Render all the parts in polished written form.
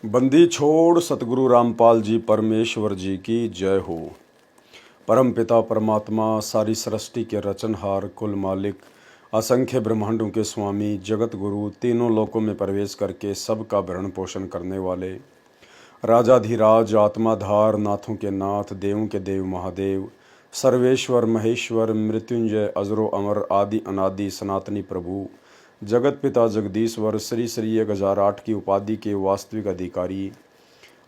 बंदी छोड़ सतगुरु रामपाल जी परमेश्वर जी की जय हो। परम पिता परमात्मा सारी सृष्टि के रचनहार कुल मालिक असंख्य ब्रह्मांडों के स्वामी जगत गुरु तीनों लोकों में प्रवेश करके सबका भरण पोषण करने वाले राजाधिराज आत्माधार नाथों के नाथ देवों के देव महादेव सर्वेश्वर महेश्वर मृत्युंजय अजरो अमर आदि अनादि सनातनी प्रभु जगत पिता जगदीश्वर श्री श्री 1008 की उपाधि के वास्तविक अधिकारी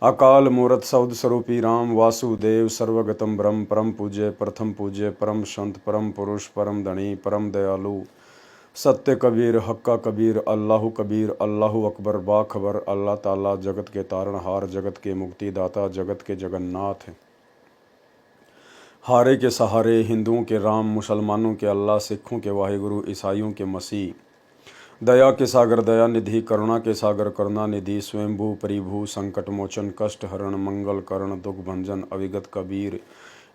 अकाल मूर्त सौद स्वरूपी राम वासुदेव सर्वगतम ब्रह्म परम पूज्य परम संत परम पुरुष परम धनी परम दयालु सत्य कबीर हक्का कबीर अल्लाहु अकबर बाखबर अल्लाह ताला जगत के तारणहार जगत के मुक्तिदाता जगत के जगन्नाथ हारे के सहारे हिंदुओं के राम मुसलमानों के अल्लाह सिखों के वाहिगुरु ईसाइयों के मसीह दया के सागर दया निधि करुणा के सागर करुणा निधि स्वयंभू परिभू संकट मोचन कष्ट हरण मंगल करण दुख भंजन अविगत कबीर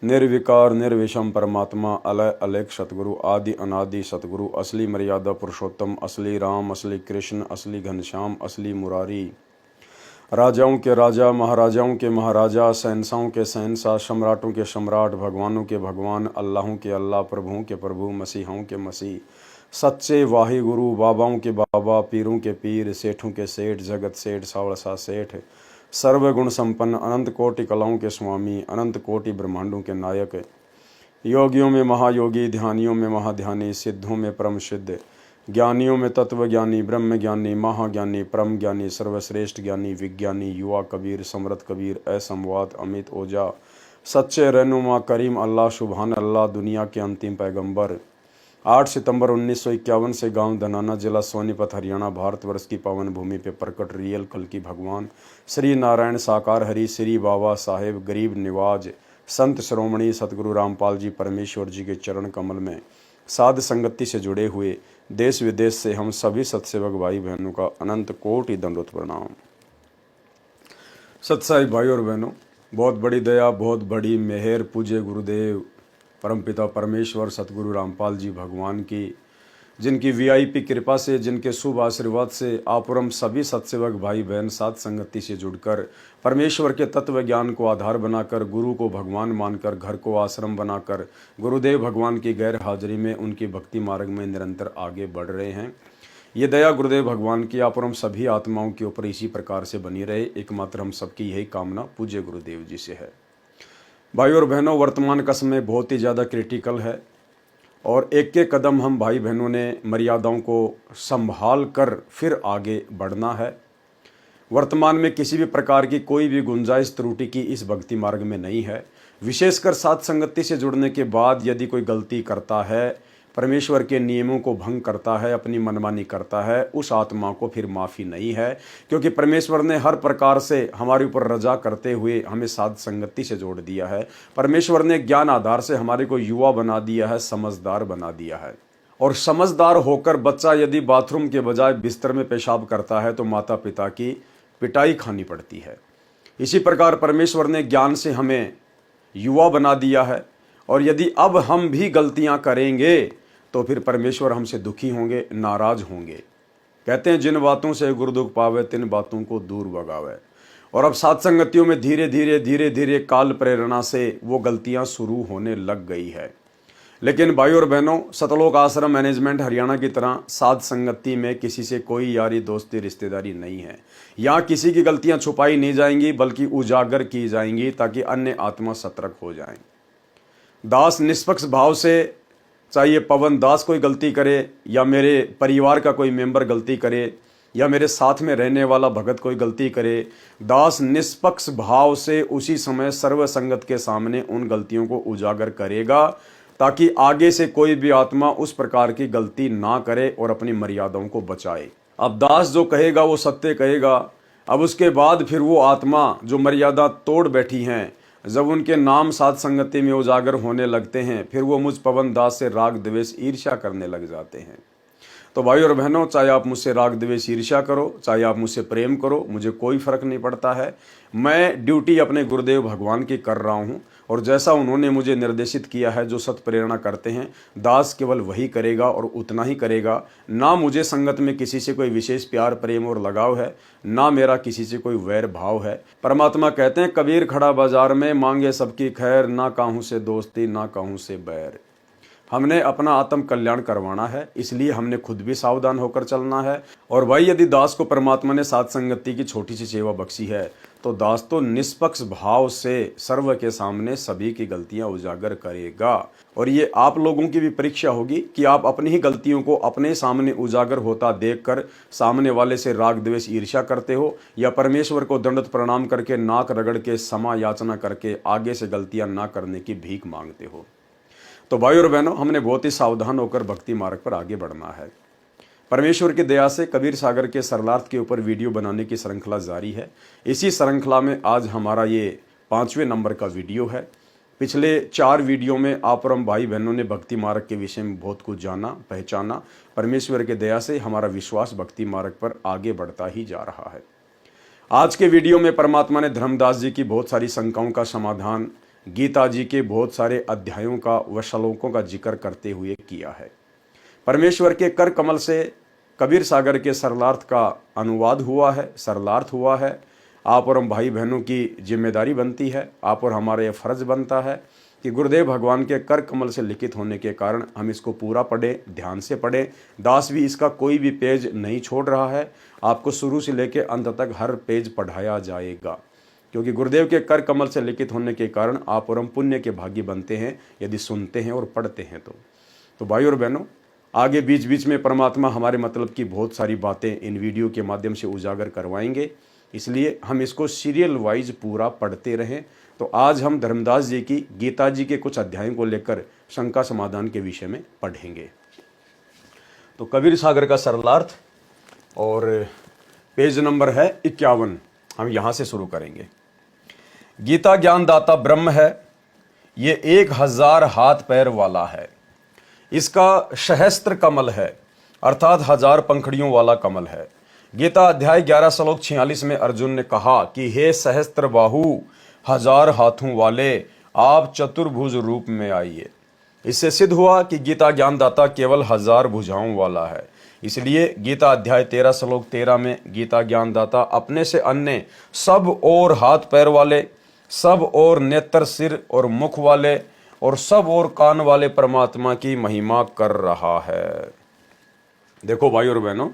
निर्विकार निर्विषम परमात्मा अलय अलेख सतगुरु आदि अनादि सतगुरु असली मर्यादा पुरुषोत्तम असली राम असली कृष्ण असली घनश्याम असली मुरारी राजाओं के राजा महाराजाओं के महाराजा शहंशाहों के शहंशाह सम्राटों के सम्राट भगवानों के भगवान अल्लाहों के अल्लाह प्रभुओं के प्रभु मसीहों के मसीह सच्चे वाहि गुरु बाबाओं के बाबा पीरों के पीर सेठों के सेठ जगत सेठ सावड़सा सेठ सर्वगुण संपन्न अनंत कोटि कलाओं के स्वामी अनंत कोटि ब्रह्मांडों के नायक योगियों में महायोगी ध्यानियों में महाध्यानी सिद्धों में परम सिद्ध ज्ञानियों में तत्वज्ञानी ब्रह्म ज्ञानी महाज्ञानी परम ज्ञानी सर्वश्रेष्ठ ज्ञानी विज्ञानी युवा कबीर समृत कबीर असंवाद अमित ओझा सच्चे रहनुमा करीम अल्लाह सुबहान अल्लाह दुनिया के अंतिम पैगंबर 8 सितंबर 1951 से गांव धनाना जिला सोनीपत हरियाणा भारतवर्ष की पावन भूमि पे प्रकट रियल कल की भगवान श्री नारायण साकार हरि श्री बाबा साहेब गरीब निवाज संत श्रोमणी सतगुरु रामपाल जी परमेश्वर जी के चरण कमल में साध संगति से जुड़े हुए देश विदेश से हम सभी सत्सेवक भाई बहनों का अनंत कोटि दंडवत प्रणाम। सत्साई भाई और बहनों, बहुत बड़ी दया बहुत बड़ी मेहर पूज्य गुरुदेव परमपिता परमेश्वर सतगुरु रामपाल जी भगवान की, जिनकी वीआईपी कृपा से जिनके शुभ आशीर्वाद से आप और हम सभी सत्सेवक भाई बहन साथ संगति से जुड़कर परमेश्वर के तत्व ज्ञान को आधार बनाकर गुरु को भगवान मानकर घर को आश्रम बनाकर गुरुदेव भगवान की गैर हाजिरी में उनकी भक्ति मार्ग में निरंतर आगे बढ़ रहे हैं। ये दया गुरुदेव भगवान की आप और हम सभी आत्माओं के ऊपर इसी प्रकार से बनी रहे, एकमात्र हम सबकी यही कामना पूज्य गुरुदेव जी से है। भाई और बहनों, वर्तमान का समय बहुत ही ज़्यादा क्रिटिकल है और एक एक कदम हम भाई बहनों ने मर्यादाओं को संभाल कर फिर आगे बढ़ना है। वर्तमान में किसी भी प्रकार की कोई भी गुंजाइश त्रुटि की इस भक्ति मार्ग में नहीं है। विशेषकर साथ संगति से जुड़ने के बाद यदि कोई गलती करता है, परमेश्वर के नियमों को भंग करता है, अपनी मनमानी करता है, उस आत्मा को फिर माफ़ी नहीं है, क्योंकि परमेश्वर ने हर प्रकार से हमारे ऊपर रजा करते हुए हमें साध संगति से जोड़ दिया है। परमेश्वर ने ज्ञान आधार से हमारे को युवा बना दिया है, समझदार बना दिया है। और समझदार होकर बच्चा यदि बाथरूम के बजाय बिस्तर में पेशाब करता है तो माता पिता की पिटाई खानी पड़ती है। इसी प्रकार परमेश्वर ने ज्ञान से हमें युवा बना दिया है और यदि अब हम भी गलतियां करेंगे तो फिर परमेश्वर हमसे दुखी होंगे, नाराज होंगे। कहते हैं जिन बातों से गुरु दुख पावे तिन बातों को दूर भगावे। और अब साथ संगतियों में धीरे धीरे काल प्रेरणा से वो गलतियां शुरू होने लग गई है। लेकिन भाई और बहनों, सतलोक आश्रम मैनेजमेंट हरियाणा की तरह साध संगति में किसी से कोई यारी दोस्ती रिश्तेदारी नहीं है। यहाँ किसी की गलतियां छुपाई नहीं जाएंगी बल्कि उजागर की जाएंगी ताकि अन्य आत्मा सतर्क हो जाएं। दास निष्पक्ष भाव से, चाहे पवन दास कोई गलती करे या मेरे परिवार का कोई मेंबर गलती करे या मेरे साथ में रहने वाला भगत कोई गलती करे, दास निष्पक्ष भाव से उसी समय सर्व संगत के सामने उन गलतियों को उजागर करेगा ताकि आगे से कोई भी आत्मा उस प्रकार की गलती ना करे और अपनी मर्यादाओं को बचाए। अब दास जो कहेगा वो सत्य कहेगा। अब उसके बाद फिर वो आत्मा जो मर्यादा तोड़ बैठी हैं, जब उनके नाम साध संगति में उजागर होने लगते हैं, फिर वो मुझ पवन दास से राग द्वेष ईर्ष्या करने लग जाते हैं। तो भाई और बहनों, चाहे आप मुझसे राग द्वेष ईर्ष्या करो, चाहे आप मुझसे प्रेम करो, मुझे कोई फर्क नहीं पड़ता है। मैं ड्यूटी अपने गुरुदेव भगवान की कर रहा हूँ और जैसा उन्होंने मुझे निर्देशित किया है, जो सत प्रेरणा करते हैं, दास केवल वही करेगा और उतना ही करेगा। ना मुझे संगत में किसी से कोई विशेष प्यार प्रेम और लगाव है, ना मेरा किसी से कोई वैर भाव है। परमात्मा कहते हैं, कबीर खड़ा बाजार में मांगे सबकी खैर, ना काहू से दोस्ती ना काहू से बैर। हमने अपना आत्म कल्याण करवाना है, इसलिए हमने खुद भी सावधान होकर चलना है। और भाई, यदि दास को परमात्मा ने साथ संगति की छोटी सी सेवा बख्शी है, तो दास तो निष्पक्ष भाव से सर्व के सामने सभी की गलतियां उजागर करेगा। और ये आप लोगों की भी परीक्षा होगी कि आप अपनी ही गलतियों को अपने सामने उजागर होता देखकर सामने वाले से राग द्वेष ईर्ष्या करते हो, या परमेश्वर को दंडवत प्रणाम करके नाक रगड़ के क्षमा याचना करके आगे से गलतियां ना करने की भीख मांगते हो। तो भाई और बहनों, हमने बहुत ही सावधान होकर भक्ति मार्ग पर आगे बढ़ना है। परमेश्वर की दया से कबीर सागर के सरलार्थ के ऊपर वीडियो बनाने की श्रृंखला जारी है। इसी श्रृंखला में आज हमारा ये 5वें नंबर का वीडियो है। पिछले 4 वीडियो में आप और हम भाई बहनों ने भक्ति मार्ग के विषय में बहुत कुछ जाना, पहचाना। परमेश्वर की दया से हमारा विश्वास भक्ति मार्ग पर आगे बढ़ता ही जा रहा है। आज के वीडियो में परमात्मा ने धर्मदास जी की बहुत सारी शंकाओं का समाधान, गीता जी के बहुत सारे अध्यायों का व श्लोकों का जिक्र करते हुए किया है। परमेश्वर के कर कमल से कबीर सागर के सरलार्थ का अनुवाद हुआ है, सरलार्थ हुआ है। आप और हम भाई बहनों की जिम्मेदारी बनती है, आप और हमारा यह फर्ज बनता है कि गुरुदेव भगवान के कर कमल से लिखित होने के कारण हम इसको पूरा पढ़ें, ध्यान से पढ़ें। दास भी इसका कोई भी पेज नहीं छोड़ रहा है, आपको शुरू से लेकर अंत तक हर पेज पढ़ाया जाएगा, क्योंकि गुरुदेव के कर कमल से लिखित होने के कारण आप और हम पुण्य के भागी बनते हैं यदि सुनते हैं और पढ़ते हैं। तो भाई और बहनों, आगे बीच बीच में परमात्मा हमारे मतलब की बहुत सारी बातें इन वीडियो के माध्यम से उजागर करवाएंगे, इसलिए हम इसको सीरियल वाइज पूरा पढ़ते रहें। तो आज हम धर्मदास जी की गीता जी के कुछ अध्यायों को लेकर शंका समाधान के विषय में पढ़ेंगे। तो कबीर सागर का सरलार्थ और पेज नंबर है 51, हम यहाँ से शुरू करेंगे। गीता ज्ञानदाता ब्रह्म है, ये 1000 हाथ पैर वाला है। इसका सहस्त्र कमल है, अर्थात 1000 पंखड़ियों वाला कमल है। गीता अध्याय 11 श्लोक 46 में अर्जुन ने कहा कि हे सहस्त्र बाहु, 1000 हाथों वाले, आप चतुर्भुज रूप में आइए। इससे सिद्ध हुआ कि गीता ज्ञानदाता केवल 1000 भुजाओं वाला है। इसलिए गीता अध्याय 13 श्लोक 13 में गीता ज्ञानदाता अपने से अन्य सब और हाथ पैर वाले, सब और नेत्र सिर और मुख वाले और सब और कान वाले परमात्मा की महिमा कर रहा है। देखो भाई और बहनों,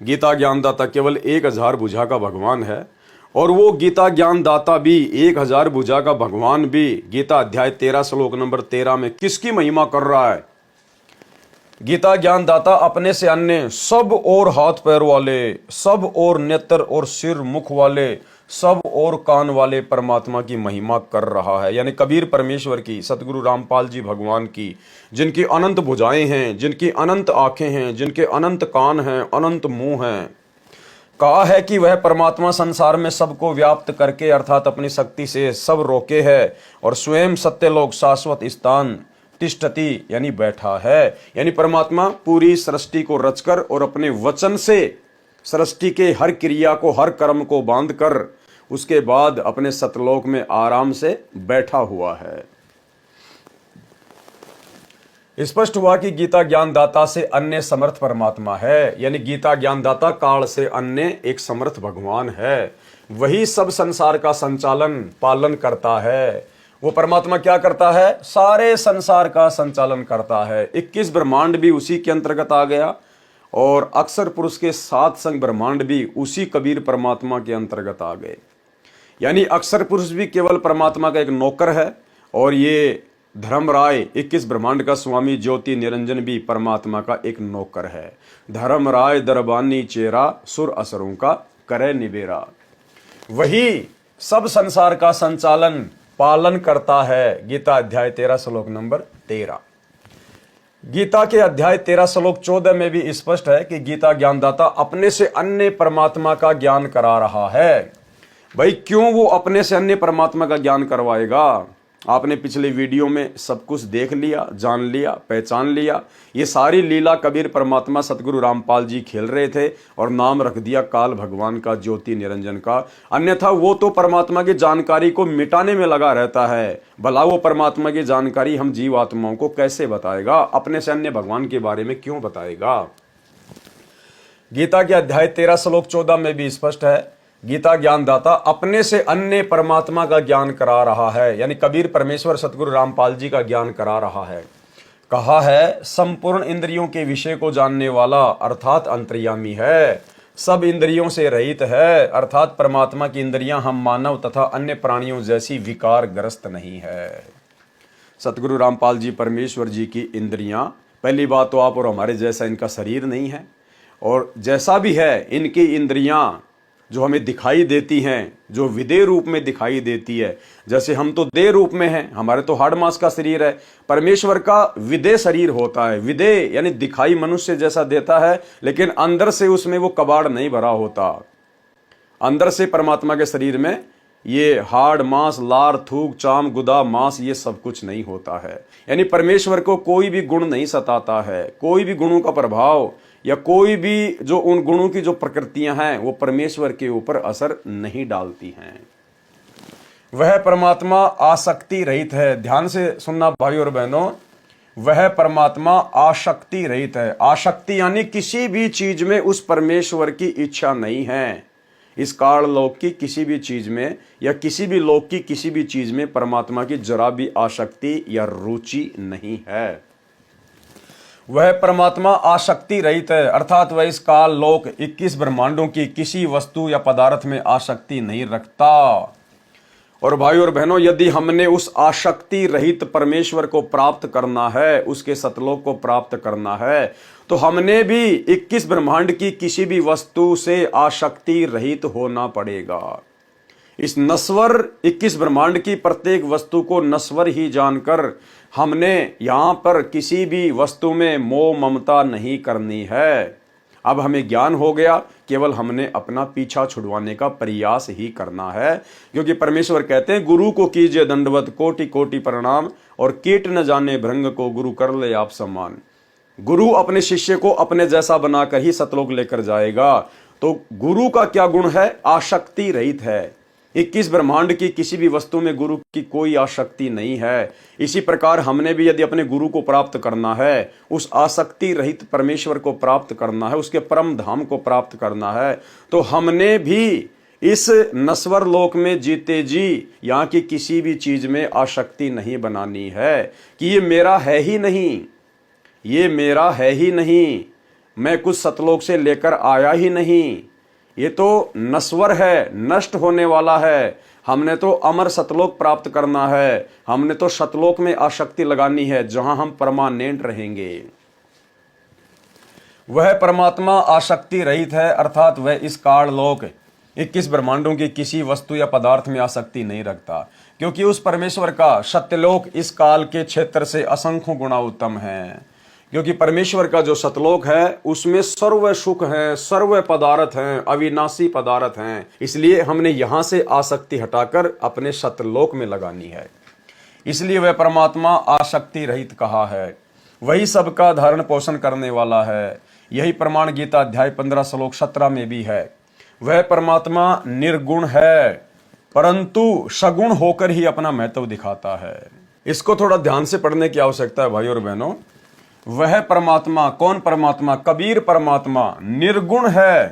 गीता ज्ञानदाता केवल 1000 भुजा का भगवान है, और वो गीता ज्ञानदाता भी 1000 भुजा का भगवान भी गीता अध्याय 13 श्लोक नंबर 13 में किसकी महिमा कर रहा है? गीता ज्ञानदाता अपने से अन्य सब और हाथ पैर वाले, सब और नेत्र और सिर मुख वाले, सब और कान वाले परमात्मा की महिमा कर रहा है। यानी कबीर परमेश्वर की, सतगुरु रामपाल जी भगवान की, जिनकी अनंत भुजाएं हैं, जिनकी अनंत आंखें हैं, जिनके अनंत कान हैं, अनंत मुंह हैं। कहा है कि वह परमात्मा संसार में सबको व्याप्त करके अर्थात अपनी शक्ति से सब रोके है और स्वयं सत्यलोक शाश्वत स्थान तिष्ठति यानी बैठा है। यानी परमात्मा पूरी सृष्टि को रचकर और अपने वचन से सृष्टि के हर क्रिया को, हर कर्म को बांध कर उसके बाद अपने सतलोक में आराम से बैठा हुआ है। स्पष्ट हुआ कि गीता ज्ञानदाता से अन्य समर्थ परमात्मा है, यानी गीता ज्ञानदाता काल से अन्य एक समर्थ भगवान है। वही सब संसार का संचालन पालन करता है। वो परमात्मा क्या करता है? सारे संसार का संचालन करता है। 21 ब्रह्मांड भी उसी के अंतर्गत आ गया और अक्षर पुरुष के 7 संग ब्रह्मांड भी उसी कबीर परमात्मा के अंतर्गत आ गए। यानी अक्षर पुरुष भी केवल परमात्मा का एक नौकर है और ये धर्मराय 21 ब्रह्मांड का स्वामी ज्योति निरंजन भी परमात्मा का एक नौकर है। धर्मराय दरबानी चेरा, सुर असरों का करे निबेरा। वही सब संसार का संचालन पालन करता है। गीता अध्याय 13 श्लोक नंबर 13। गीता के अध्याय 13 श्लोक 14 में भी स्पष्ट है कि गीता ज्ञानदाता अपने से अन्य परमात्मा का ज्ञान करा रहा है। भाई क्यों वो अपने से अन्य परमात्मा का ज्ञान करवाएगा? आपने पिछले वीडियो में सब कुछ देख लिया, जान लिया, पहचान लिया। ये सारी लीला कबीर परमात्मा सतगुरु रामपाल जी खेल रहे थे और नाम रख दिया काल भगवान का, ज्योति निरंजन का। अन्यथा वो तो परमात्मा की जानकारी को मिटाने में लगा रहता है। भला वो परमात्मा की जानकारी हम जीव आत्माओं को कैसे बताएगा? अपने से अन्य भगवान के बारे में क्यों बताएगा? गीता के अध्याय 13 श्लोक 14 में भी स्पष्ट है, गीता ज्ञानदाता अपने से अन्य परमात्मा का ज्ञान करा रहा है, यानी कबीर परमेश्वर सतगुरु रामपाल जी का ज्ञान करा रहा है। कहा है संपूर्ण इंद्रियों के विषय को जानने वाला अर्थात अंतर्यामी है, सब इंद्रियों से रहित है, अर्थात परमात्मा की इंद्रियां हम मानव तथा अन्य प्राणियों जैसी विकार ग्रस्त नहीं है। सतगुरु रामपाल जी परमेश्वर जी की इंद्रियां, पहली बात तो आप और हमारे जैसा इनका शरीर नहीं है, और जैसा भी है इनकी इंद्रियां जो हमें दिखाई देती हैं, जो विदेह रूप में दिखाई देती है। जैसे हम तो देह रूप में हैं, हमारे तो हाड़ मांस का शरीर है, परमेश्वर का विदेह शरीर होता है। विदेह यानी दिखाई मनुष्य जैसा देता है, लेकिन अंदर से उसमें वो कबाड़ नहीं भरा होता। अंदर से परमात्मा के शरीर में ये हाड़ मांस, लार, थूक, चाम, गुदा, मांस, ये सब कुछ नहीं होता है। यानी परमेश्वर को कोई भी गुण नहीं सताता है, कोई भी गुणों का प्रभाव या कोई भी जो उन गुणों की जो प्रकृतियां हैं वो परमेश्वर के ऊपर असर नहीं डालती हैं। वह परमात्मा आसक्ति रहित है। ध्यान से सुनना भाई और बहनों, वह परमात्मा आसक्ति रहित है। आसक्ति यानी किसी भी चीज में उस परमेश्वर की इच्छा नहीं है। इस काल लोक की किसी भी चीज में या किसी भी लोक की किसी भी चीज में परमात्मा की जरा भी आसक्ति या रुचि नहीं है। वह परमात्मा आसक्ति रहित है, अर्थात वह इस काल लोक 21 ब्रह्मांडों की किसी वस्तु या पदार्थ में आसक्ति नहीं रखता। और भाई और बहनों, यदि हमने उस आसक्ति रहित परमेश्वर को प्राप्त करना है, उसके सतलोक को प्राप्त करना है, तो हमने भी 21 ब्रह्मांड की किसी भी वस्तु से आसक्ति रहित होना पड़ेगा। इस नश्वर 21 ब्रह्मांड की प्रत्येक वस्तु को नश्वर ही जानकर हमने यहां पर किसी भी वस्तु में मोह ममता नहीं करनी है। अब हमें ज्ञान हो गया, केवल हमने अपना पीछा छुड़वाने का प्रयास ही करना है। क्योंकि परमेश्वर कहते हैं, गुरु को कीजिए दंडवत कोटि कोटि प्रणाम, और कीट न जाने भृंग को गुरु कर ले आप सम्मान। गुरु अपने शिष्य को अपने जैसा बनाकर ही सतलोक लेकर जाएगा। तो गुरु का क्या गुण है? आसक्ति रहित है। 21 ब्रह्मांड की किसी भी वस्तु में गुरु की कोई आसक्ति नहीं है। इसी प्रकार हमने भी यदि अपने गुरु को प्राप्त करना है, उस आसक्ति रहित परमेश्वर को प्राप्त करना है, उसके परम धाम को प्राप्त करना है, तो हमने भी इस नश्वर लोक में जीते जी यहाँ की किसी भी चीज में आसक्ति नहीं बनानी है कि ये मेरा है ही नहीं, ये मेरा है ही नहीं, मैं कुछ सतलोक से लेकर आया ही नहीं, ये तो नश्वर है, नष्ट होने वाला है। हमने तो अमर सतलोक प्राप्त करना है, हमने तो सतलोक में आसक्ति लगानी है जहां हम परमानेंट रहेंगे। वह परमात्मा आसक्ति रहित है, अर्थात वह इस काल लोक 21 ब्रह्मांडों की किसी वस्तु या पदार्थ में आसक्ति नहीं रखता, क्योंकि उस परमेश्वर का सत्यलोक इस काल के क्षेत्र से असंख्य गुना उत्तम है। क्योंकि परमेश्वर का जो सतलोक है उसमें सर्व सुख है, सर्व पदार्थ हैं, अविनाशी पदार्थ हैं। इसलिए हमने यहां से आसक्ति हटाकर अपने सतलोक में लगानी है। इसलिए वह परमात्मा आसक्ति रहित कहा है। वही सबका धारण पोषण करने वाला है। यही प्रमाण गीता अध्याय 15 श्लोक 17 में भी है। वह परमात्मा निर्गुण है, परंतु सगुण होकर ही अपना महत्व दिखाता है। इसको थोड़ा ध्यान से पढ़ने की आवश्यकता है भाई और बहनों। वह परमात्मा, कौन परमात्मा? कबीर परमात्मा निर्गुण है,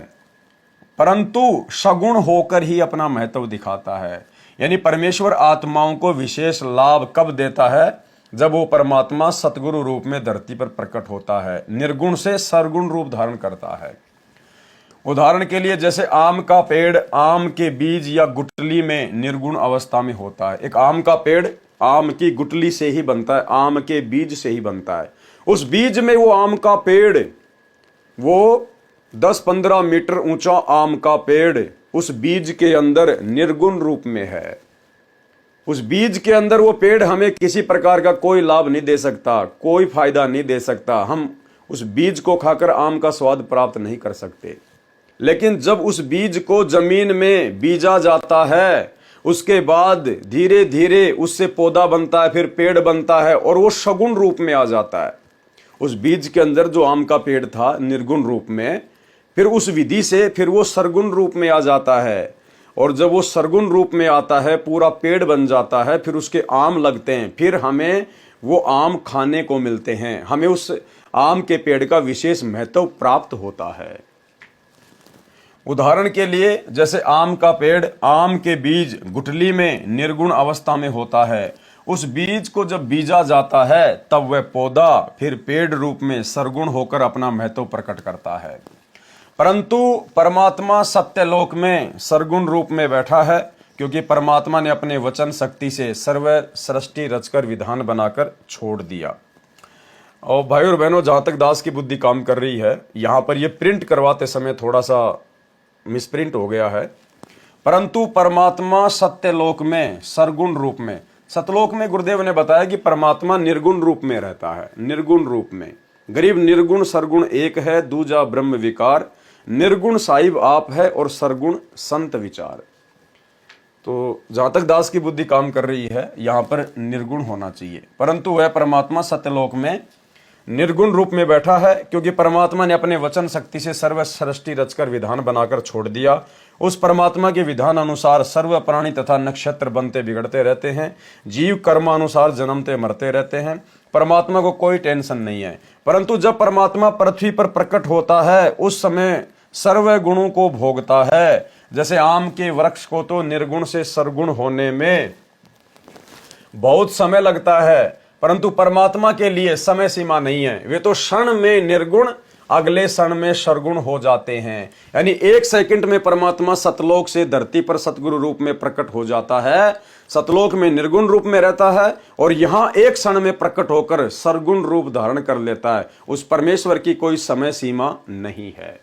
परंतु सगुण होकर ही अपना महत्व दिखाता है। यानी परमेश्वर आत्माओं को विशेष लाभ कब देता है? जब वो परमात्मा सतगुरु रूप में धरती पर प्रकट होता है, निर्गुण से सरगुण रूप धारण करता है। उदाहरण के लिए जैसे आम का पेड़ आम के बीज या गुठली में निर्गुण अवस्था में होता है। एक आम का पेड़ आम की गुठली से ही बनता है, आम के बीज से ही बनता है। उस बीज में वो आम का पेड़, वो 10-15 मीटर ऊंचा आम का पेड़ उस बीज के अंदर निर्गुण रूप में है। उस बीज के अंदर वो पेड़ हमें किसी प्रकार का कोई लाभ नहीं दे सकता, कोई फायदा नहीं दे सकता। हम उस बीज को खाकर आम का स्वाद प्राप्त नहीं कर सकते। लेकिन जब उस बीज को जमीन में बीजा जाता है, उसके बाद धीरे धीरे उससे पौधा बनता है, फिर पेड़ बनता है और वो सगुण रूप में आ जाता है। उस बीज के अंदर जो आम का पेड़ था निर्गुण रूप में, फिर उस विधि से फिर वो सरगुण रूप में आ जाता है। और जब वो सरगुण रूप में आता है, पूरा पेड़ बन जाता है, फिर उसके आम लगते हैं, फिर हमें वो आम खाने को मिलते हैं, हमें उस आम के पेड़ का विशेष महत्व प्राप्त होता है। उदाहरण के लिए जैसे आम का पेड़, आम के बीज गुठली में निर्गुण अवस्था में होता है, उस बीज को जब बीजा जाता है तब वह पौधा फिर पेड़ रूप में सरगुण होकर अपना महत्व प्रकट करता है। परंतु परमात्मा सत्यलोक में सरगुण रूप में बैठा है, क्योंकि परमात्मा ने अपने वचन शक्ति से सर्व सृष्टि रचकर विधान बनाकर छोड़ दिया। और भाई और बहनों, जहां तक दास की बुद्धि काम कर रही है, यहां पर यह प्रिंट करवाते समय थोड़ा सा मिसप्रिंट हो गया है। परंतु परमात्मा सत्यलोक में सरगुण रूप में, सतलोक में गुरुदेव ने बताया कि परमात्मा निर्गुण रूप में रहता है। निर्गुण रूप में गरीब निर्गुण सरगुण एक है, दूजा ब्रह्म विकार, निर्गुण साहिब आप है और सरगुण संत विचार। तो जहां तक दास की बुद्धि काम कर रही है, यहां पर निर्गुण होना चाहिए, परंतु वह परमात्मा सत्यलोक में निर्गुण रूप में बैठा है, क्योंकि परमात्मा ने अपने वचन शक्ति से सर्व सृष्टि रचकर विधान बनाकर छोड़ दिया। उस परमात्मा के विधान अनुसार सर्व प्राणी तथा नक्षत्र बनते बिगड़ते रहते हैं, जीव कर्मानुसार जन्मते मरते रहते हैं। परमात्मा को कोई टेंशन नहीं है। परंतु जब परमात्मा पृथ्वी पर प्रकट होता है, उस समय सर्व गुणों को भोगता है। जैसे आम के वृक्ष को तो निर्गुण से सरगुण होने में बहुत समय लगता है, परंतु परमात्मा के लिए समय सीमा नहीं है। वे तो क्षण में निर्गुण, अगले क्षण में सरगुण हो जाते हैं। यानी एक सेकंड में परमात्मा सतलोक से धरती पर सतगुरु रूप में प्रकट हो जाता है। सतलोक में निर्गुण रूप में रहता है और यहां एक क्षण में प्रकट होकर सरगुण रूप धारण कर लेता है। उस परमेश्वर की कोई समय सीमा नहीं है।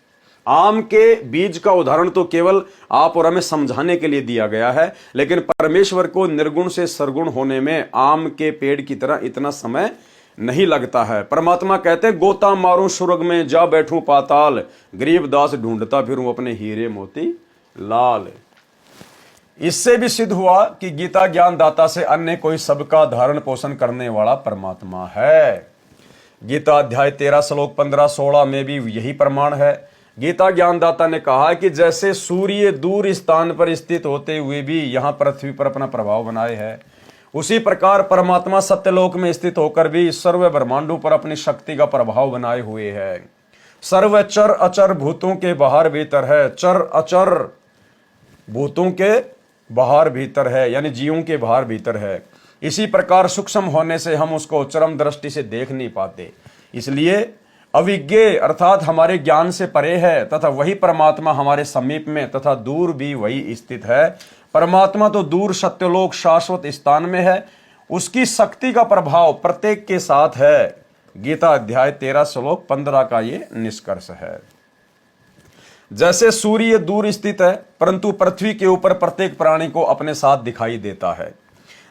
आम के बीज का उदाहरण तो केवल आप और हमें समझाने के लिए दिया गया है, लेकिन परमेश्वर को निर्गुण से सरगुण होने में आम के पेड़ की तरह इतना समय नहीं लगता है। परमात्मा कहते हैं, गोता मारूं सुरग में जा बैठूं पाताल, गरीब दास ढूंढता फिरूं अपने हीरे मोती लाल। इससे भी सिद्ध हुआ कि गीता ज्ञान दाता से अन्य कोई सबका धारण पोषण करने वाला परमात्मा है। गीता अध्याय 13 श्लोक 15-16 में भी यही प्रमाण है। गीता ज्ञानदाता ने कहा कि जैसे सूर्य दूर स्थान पर स्थित होते हुए भी यहां पृथ्वी पर अपना प्रभाव बनाए है, उसी प्रकार परमात्मा सत्यलोक में स्थित होकर भी सर्व ब्रह्मांडों पर अपनी शक्ति का प्रभाव बनाए हुए है। सर्व चर अचर भूतों के बाहर भीतर है, चर अचर भूतों के बाहर भीतर है, यानी जीवों के बाहर भीतर है। इसी प्रकार सूक्ष्म होने से हम उसको चरम दृष्टि से देख नहीं पाते, इसलिए अविज्ञ अर्थात हमारे ज्ञान से परे है, तथा वही परमात्मा हमारे समीप में तथा दूर भी वही स्थित है। परमात्मा तो दूर सत्यलोक शाश्वत स्थान में है, उसकी शक्ति का प्रभाव प्रत्येक के साथ है। गीता अध्याय 13 श्लोक 15 का ये निष्कर्ष है। जैसे सूर्य दूर स्थित है, परंतु पृथ्वी के ऊपर प्रत्येक प्राणी को अपने साथ दिखाई देता है।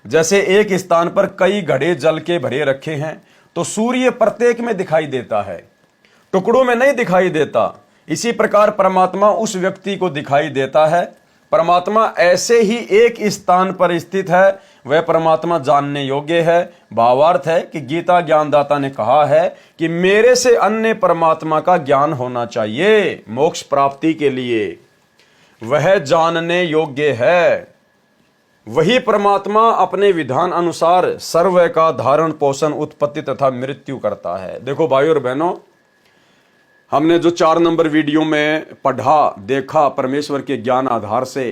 जैसे एक स्थान पर कई घड़े जल के भरे रखे हैं, तो सूर्य प्रत्येक में दिखाई देता है, टुकड़ों में नहीं दिखाई देता। इसी प्रकार परमात्मा उस व्यक्ति को दिखाई देता है। परमात्मा ऐसे ही एक स्थान पर स्थित है, वह परमात्मा जानने योग्य है। भावार्थ है कि गीता ज्ञानदाता ने कहा है कि मेरे से अन्य परमात्मा का ज्ञान होना चाहिए मोक्ष प्राप्ति के लिए, वह जानने योग्य है। वही परमात्मा अपने विधान अनुसार सर्व का धारण पोषण उत्पत्ति तथा मृत्यु करता है। देखो भाइयों और बहनों, हमने जो 4 नंबर वीडियो में पढ़ा देखा परमेश्वर के ज्ञान आधार से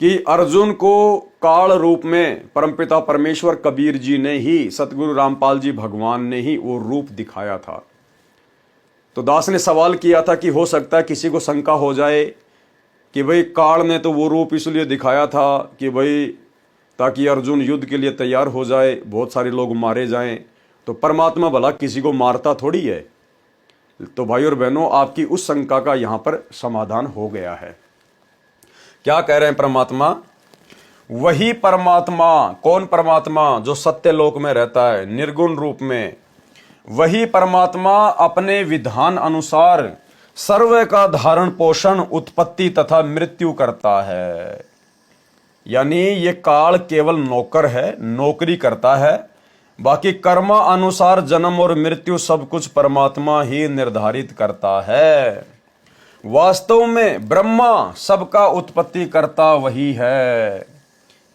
कि अर्जुन को काल रूप में परमपिता परमेश्वर कबीर जी ने ही, सतगुरु रामपाल जी भगवान ने ही वो रूप दिखाया था। तो दास ने सवाल किया था कि हो सकता है किसी को शंका हो जाए कि भाई काल ने तो वो रूप इसलिए दिखाया था कि भाई ताकि अर्जुन युद्ध के लिए तैयार हो जाए, बहुत सारे लोग मारे जाएं, तो परमात्मा भला किसी को मारता थोड़ी है। तो भाई और बहनों, आपकी उस शंका का यहां पर समाधान हो गया है। क्या कह रहे हैं परमात्मा? वही परमात्मा, कौन परमात्मा? जो सत्यलोक में रहता है निर्गुण रूप में, वही परमात्मा अपने विधान अनुसार सर्व का धारण पोषण उत्पत्ति तथा मृत्यु करता है। यानी ये काल केवल नौकर है, नौकरी करता है। बाकी कर्म अनुसार जन्म और मृत्यु सब कुछ परमात्मा ही निर्धारित करता है। वास्तव में ब्रह्मा सबका उत्पत्ति करता वही है।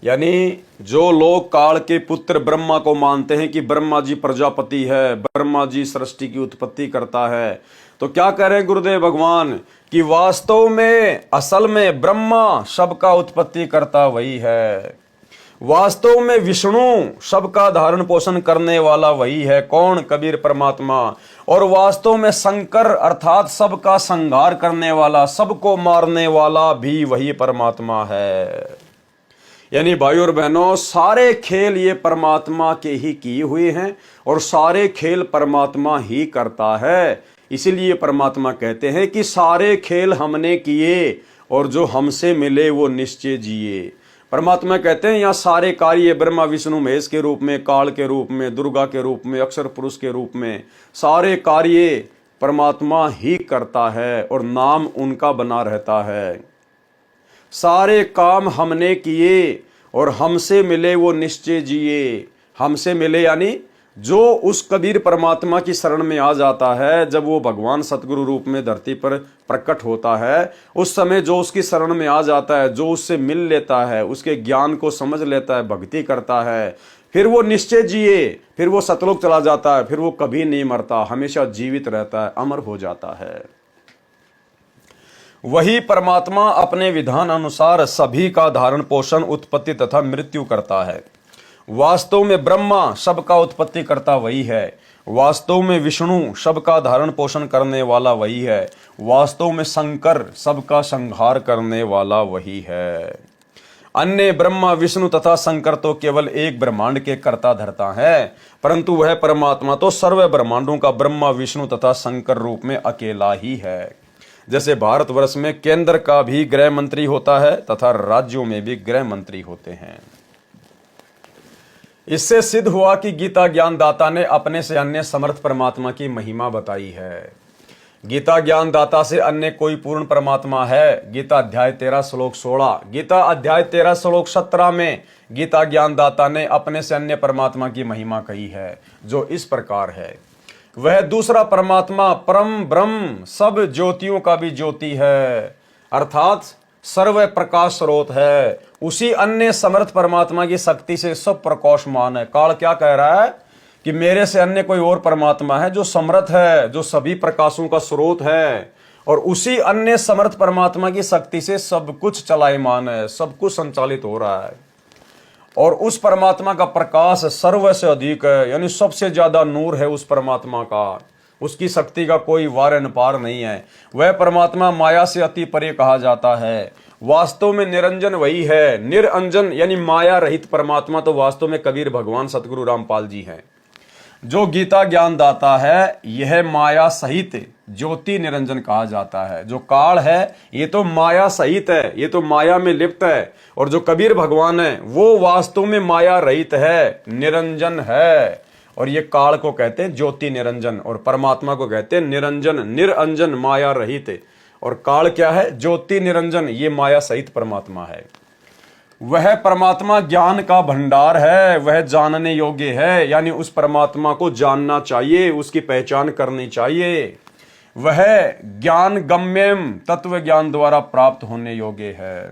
यानी जो लोग काल के पुत्र ब्रह्मा को मानते हैं कि ब्रह्मा जी प्रजापति है, ब्रह्मा जी सृष्टि की उत्पत्ति करता है, तो क्या कह रहे हैं गुरुदेव भगवान कि वास्तव में असल में ब्रह्मा सबका उत्पत्ति करता वही है। वास्तव में विष्णु सबका धारण पोषण करने वाला वही है। कौन? कबीर परमात्मा। और वास्तव में शंकर अर्थात सबका संहार करने वाला, सबको मारने वाला भी वही परमात्मा है। यानी भाई और बहनों, सारे खेल ये परमात्मा के ही किए हुए हैं और सारे खेल परमात्मा ही करता है। इसीलिए परमात्मा कहते हैं कि सारे खेल हमने किए और जो हमसे मिले वो निश्चय जिए। परमात्मा कहते हैं यहाँ सारे कार्य ब्रह्मा विष्णु महेश के रूप में, काल के रूप में, दुर्गा के रूप में, अक्षर पुरुष के रूप में, सारे कार्य परमात्मा ही करता है और नाम उनका बना रहता है। सारे काम हमने किए और हमसे मिले वो निश्चय जिए। हमसे मिले यानी जो उस कबीर परमात्मा की शरण में आ जाता है, जब वो भगवान सतगुरु रूप में धरती पर प्रकट होता है, उस समय जो उसकी शरण में आ जाता है, जो उससे मिल लेता है, उसके ज्ञान को समझ लेता है, भक्ति करता है, फिर वो निश्चय जिए, फिर वो सतलोक चला जाता है, फिर वो कभी नहीं मरता, हमेशा जीवित रहता है, अमर हो जाता है। वही परमात्मा अपने विधान अनुसार सभी का धारण पोषण, उत्पत्ति तथा मृत्यु करता है। वास्तव में ब्रह्मा सबका उत्पत्ति करता वही है। वास्तव में विष्णु सबका धारण पोषण करने वाला वही है। वास्तव में शंकर सबका संहार करने वाला वही है। अन्य ब्रह्मा विष्णु तथा शंकर तो केवल एक ब्रह्मांड के कर्ता धर्ता है, परंतु वह परमात्मा तो सर्व ब्रह्मांडों का ब्रह्मा विष्णु तथा शंकर रूप में अकेला ही है। जैसे भारतवर्ष में केंद्र का भी गृह मंत्री होता है तथा राज्यों में भी गृह मंत्री होते हैं। इससे सिद्ध हुआ कि गीता ज्ञानदाता ने अपने से अन्य समर्थ परमात्मा की महिमा बताई है। गीता ज्ञानदाता से अन्य कोई पूर्ण परमात्मा है? गीता अध्याय 13 श्लोक 16, गीता अध्याय 13 श्लोक 17 में गीता ज्ञानदाता ने अपने से अन्य परमात्मा की महिमा कही है, जो इस प्रकार है। वह दूसरा परमात्मा परम ब्रह्म सब ज्योतियों का भी ज्योति है, अर्थात सर्व प्रकाश स्रोत है। उसी अन्य समर्थ परमात्मा की शक्ति से सब प्रकाशमान है। काल क्या कह रहा है कि मेरे से अन्य कोई और परमात्मा है जो समर्थ है, जो सभी प्रकाशों का स्रोत है, और उसी अन्य समर्थ परमात्मा की शक्ति से सब कुछ चलायमान है, सब कुछ संचालित हो रहा है। और उस परमात्मा का प्रकाश सर्व से अधिक है, यानी सबसे ज्यादा नूर है उस परमात्मा का। उसकी शक्ति का कोई वार न पार नहीं है। वह परमात्मा माया से अति परे कहा जाता है। वास्तव में निरंजन वही है। निरंजन यानी माया रहित परमात्मा तो वास्तव में कबीर भगवान सतगुरु रामपाल जी हैं। जो गीता ज्ञान दाता है, यह माया सहित ज्योति निरंजन कहा जाता है। जो काल है ये तो माया सहित है, ये तो माया में लिप्त है। और जो कबीर भगवान है वो वास्तव में माया रहित है, निरंजन है। और ये काल को कहते हैं ज्योति निरंजन, और परमात्मा को कहते हैं निरंजन, निरंजन माया रहित। और काल क्या है? ज्योति निरंजन, ये माया सहित परमात्मा है। वह परमात्मा ज्ञान का भंडार है, वह जानने योग्य है, यानी उस परमात्मा को जानना चाहिए, उसकी पहचान करनी चाहिए। वह ज्ञान गम्यम तत्व ज्ञान द्वारा प्राप्त होने योग्य है।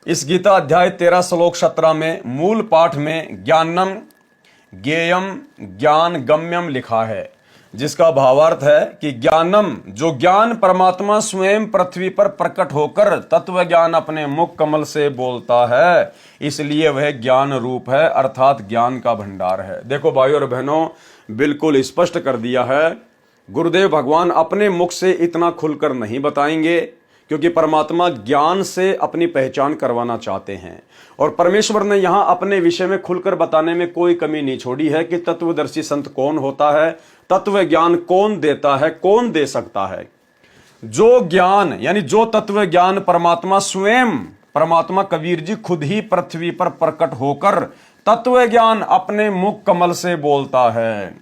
इस गीता अध्याय 13 श्लोक 17 में मूल पाठ में ज्ञानम ज्ञेयम ज्ञान गम्यम लिखा है, जिसका भावार्थ है कि ज्ञानम जो ज्ञान परमात्मा स्वयं पृथ्वी पर प्रकट होकर तत्व ज्ञान अपने मुख कमल से बोलता है, इसलिए वह ज्ञान रूप है, अर्थात ज्ञान का भंडार है। देखो भाइयों और बहनों, बिल्कुल स्पष्ट कर दिया है। गुरुदेव भगवान अपने मुख से इतना खुलकर नहीं बताएंगे, क्योंकि परमात्मा ज्ञान से अपनी पहचान करवाना चाहते हैं। और परमेश्वर ने यहां अपने विषय में खुलकर बताने में कोई कमी नहीं छोड़ी है कि तत्वदर्शी संत कौन होता है, तत्व ज्ञान कौन देता है, कौन दे सकता है। जो ज्ञान यानी जो तत्व ज्ञान परमात्मा स्वयं, परमात्मा कबीर जी खुद ही पृथ्वी पर प्रकट होकर तत्व ज्ञान अपने मुख कमल से बोलता है,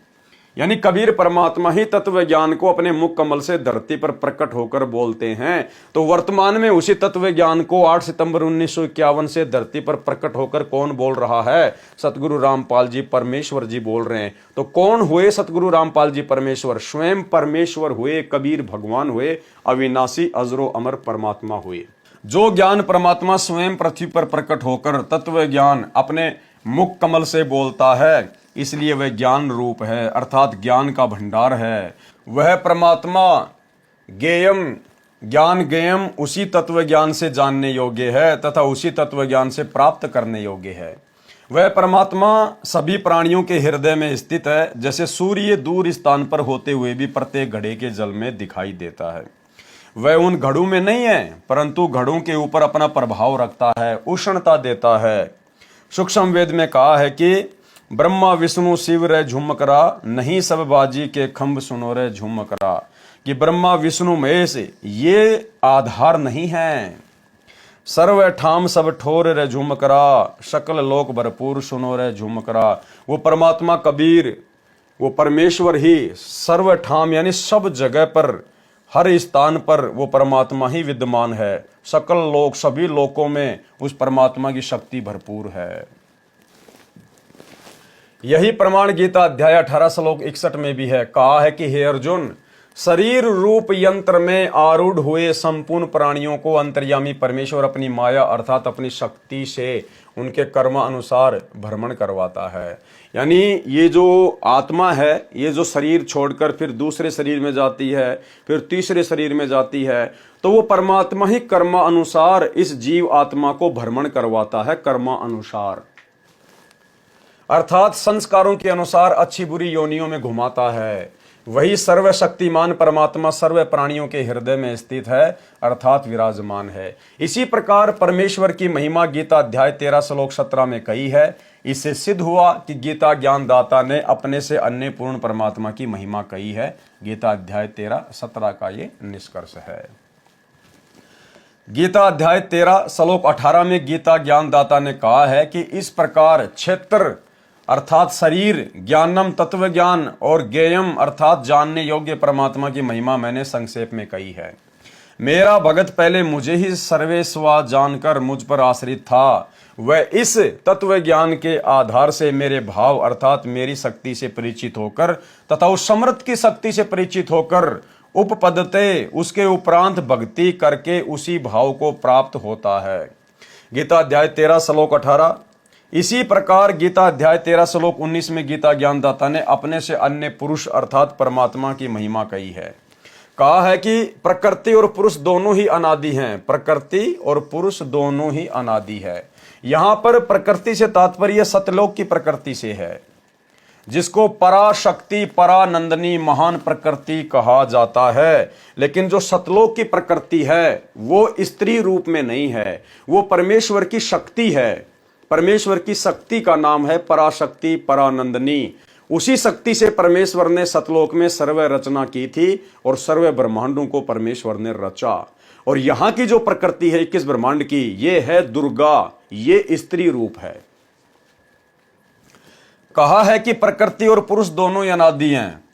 यानी कबीर परमात्मा ही तत्व ज्ञान को अपने मुख कमल से धरती पर प्रकट होकर बोलते हैं। तो वर्तमान में उसी तत्व ज्ञान को 8 सितंबर 1951 से धरती पर प्रकट होकर कौन बोल रहा है? सतगुरु रामपाल जी परमेश्वर जी बोल रहे हैं। तो कौन हुए सतगुरु रामपाल जी परमेश्वर? स्वयं परमेश्वर हुए, कबीर भगवान हुए, अविनाशी अजरो अमर परमात्मा हुए। जो ज्ञान परमात्मा स्वयं पृथ्वी पर प्रकट होकर तत्व ज्ञान अपने मुख कमल से बोलता है, इसलिए वह ज्ञान रूप है, अर्थात ज्ञान का भंडार है। वह परमात्मा ज्ञेयम, ज्ञान ज्ञेयम उसी तत्व ज्ञान से जानने योग्य है तथा उसी तत्व ज्ञान से प्राप्त करने योग्य है। वह परमात्मा सभी प्राणियों के हृदय में स्थित है, जैसे सूर्य दूर स्थान पर होते हुए भी प्रत्येक घड़े के जल में दिखाई देता है। वह उन घड़ों में नहीं है, परंतु घड़ों के ऊपर अपना प्रभाव रखता है, उष्णता देता है। सूक्ष्म वेद में कहा है कि ब्रह्मा विष्णु शिव रे झुमकरा, नहीं सब बाजी के खंभ सुनो रे झुमकरा। कि ब्रह्मा विष्णु महेश ये आधार नहीं है, सर्व ठाम सब ठोर रे झुमकरा, सकल लोक भरपूर सुनो रे झुमकरा। वो परमात्मा कबीर, वो परमेश्वर ही सर्व ठाम यानी सब जगह पर, हर स्थान पर वो परमात्मा ही विद्यमान है। सकल लोक, सभी लोकों में उस परमात्मा की शक्ति भरपूर है। यही प्रमाण गीता अध्याय 18 श्लोक 61 में भी है। कहा है कि हे अर्जुन, शरीर रूप यंत्र में आरूढ़ हुए संपूर्ण प्राणियों को अंतर्यामी परमेश्वर अपनी माया अर्थात अपनी शक्ति से उनके कर्म अनुसार भ्रमण करवाता है। यानी ये जो आत्मा है, ये जो शरीर छोड़कर फिर दूसरे शरीर में जाती है, फिर तीसरे शरीर में जाती है, तो वो परमात्मा ही कर्म अनुसार इस जीव आत्मा को भ्रमण करवाता है, कर्म अनुसार अर्थात संस्कारों के अनुसार अच्छी बुरी योनियों में घुमाता है। वही सर्वशक्तिमान परमात्मा सर्व प्राणियों के हृदय में स्थित है, अर्थात विराजमान है। इसी प्रकार परमेश्वर की महिमा गीता अध्याय 13 श्लोक 17 में कही है। इससे सिद्ध हुआ कि गीता ज्ञानदाता ने अपने से अन्य पूर्ण परमात्मा की महिमा कही है। गीता अध्याय 13-17 का ये निष्कर्ष है। गीता अध्याय 13 श्लोक 18 में गीता ज्ञानदाता ने कहा है कि इस प्रकार क्षेत्र अर्थात शरीर, ज्ञानम तत्व ज्ञान और ज्ञेयम अर्थात जानने योग्य परमात्मा की महिमा मैंने संक्षेप में कही है। मेरा भगत पहले मुझे ही सर्वेस्वा जानकर मुझ पर आश्रित था, वह इस तत्व ज्ञान के आधार से मेरे भाव अर्थात मेरी शक्ति से परिचित होकर तथा उस समर्थ की शक्ति से परिचित होकर उपपदते उसके उपरांत भक्ति करके उसी भाव को प्राप्त होता है। गीता अध्याय 13 श्लोक 18। इसी प्रकार गीता अध्याय 13 श्लोक 19 में गीता ज्ञानदाता ने अपने से अन्य पुरुष अर्थात परमात्मा की महिमा कही है। कहा है कि प्रकृति और पुरुष दोनों ही अनादि हैं, प्रकृति और पुरुष दोनों ही अनादि है। यहां पर प्रकृति से तात्पर्य सतलोक की प्रकृति से है, जिसको पराशक्ति परानंदनी महान प्रकृति कहा जाता है। लेकिन जो सतलोक की प्रकृति है वो स्त्री रूप में नहीं है, वो परमेश्वर की शक्ति है। परमेश्वर की शक्ति का नाम है पराशक्ति परानंदनी। उसी शक्ति से परमेश्वर ने सतलोक में सर्व रचना की थी और सर्व ब्रह्मांडों को परमेश्वर ने रचा। और यहां की जो प्रकृति है 21 ब्रह्मांड की, ये है दुर्गा, ये स्त्री रूप है। कहा है कि प्रकृति और पुरुष दोनों ही अनादि हैं।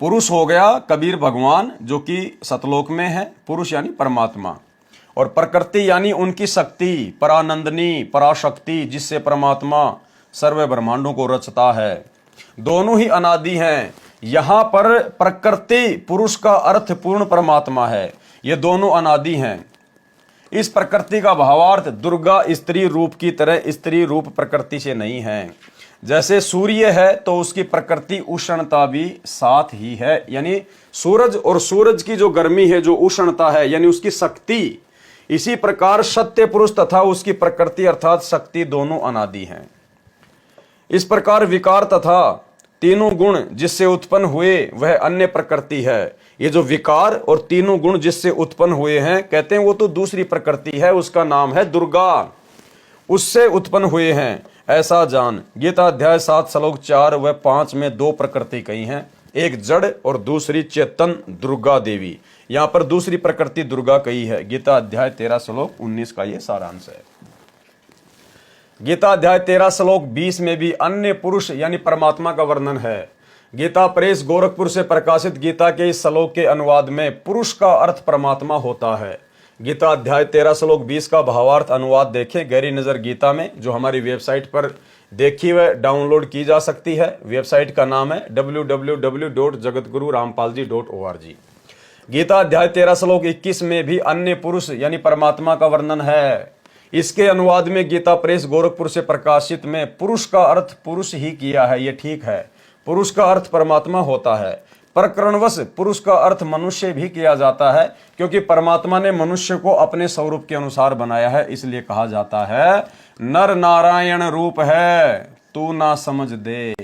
पुरुष हो गया कबीर भगवान जो कि सतलोक में है, पुरुष यानी परमात्मा, और प्रकृति यानी उनकी शक्ति परानंदनी पराशक्ति जिससे परमात्मा सर्व ब्रह्मांडों को रचता है। दोनों ही अनादि हैं। यहां पर प्रकृति पुरुष का अर्थ पूर्ण परमात्मा है, ये दोनों अनादि हैं। इस प्रकृति का भावार्थ दुर्गा स्त्री रूप की तरह स्त्री रूप प्रकृति से नहीं है। जैसे सूर्य है तो उसकी प्रकृति उष्णता भी साथ ही है, यानी सूरज और सूरज की जो गर्मी है, जो उष्णता है यानी उसकी शक्ति। इसी प्रकार सत्य पुरुष तथा उसकी प्रकृति अर्थात शक्ति दोनों अनादि हैं। इस प्रकार विकार तथा तीनों गुण जिससे उत्पन्न हुए वह अन्य प्रकृति है। ये जो विकार और तीनों गुण जिससे उत्पन्न हुए हैं, कहते हैं वो तो दूसरी प्रकृति है, उसका नाम है दुर्गा, उससे उत्पन्न हुए हैं, ऐसा जान। गीता अध्याय 7 श्लोक 4 व 5 में 2 प्रकृति कही हैं, एक जड़ और दूसरी चेतन दुर्गा देवी। यहां पर दूसरी प्रकृति दुर्गा कही है। गीता अध्याय 13 श्लोक 19 का यह सारांश है। गीता अध्याय 13 श्लोक 20 में भी अन्य पुरुष यानी परमात्मा का वर्णन है। गीता प्रेस गोरखपुर से प्रकाशित गीता के इस श्लोक के अनुवाद में पुरुष का अर्थ परमात्मा होता है। गीता अध्याय 13 श्लोक 20 का भावार्थ अनुवाद देखें गहरी नजर गीता में, जो हमारी वेबसाइट पर देखी व डाउनलोड की जा सकती है। वेबसाइट का नाम है www.jagatgururampalji.org। गीता अध्याय 13 श्लोक 21 में भी अन्य पुरुष यानी परमात्मा का वर्णन है। इसके अनुवाद में गीता प्रेस गोरखपुर से प्रकाशित में पुरुष का अर्थ पुरुष ही किया है। ये ठीक है, पुरुष का अर्थ परमात्मा होता है। प्रकरणवश पुरुष का अर्थ मनुष्य भी किया जाता है, क्योंकि परमात्मा ने मनुष्य को अपने स्वरूप के अनुसार बनाया है। इसलिए कहा जाता है नर नारायण रूप है तू ना समझ दे।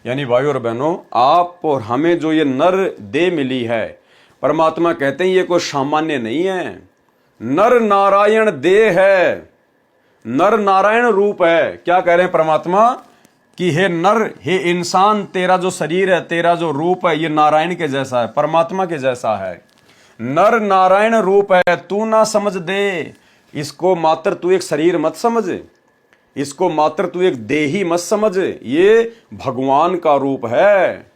यानी भाइयों और बहनों, आप और हमें जो ये नर दे मिली है, परमात्मा कहते हैं ये कोई सामान्य नहीं है, नर नारायण दे है, नर नारायण रूप है। क्या कह रहे हैं परमात्मा कि हे नर, हे इंसान, तेरा जो शरीर है, तेरा जो रूप है, ये नारायण के जैसा है, परमात्मा के जैसा है। नर नारायण रूप है तू ना समझ दे। इसको मात्र तू एक शरीर मत समझ, इसको मात्र तू एक देही मत समझ। ये भगवान का रूप है,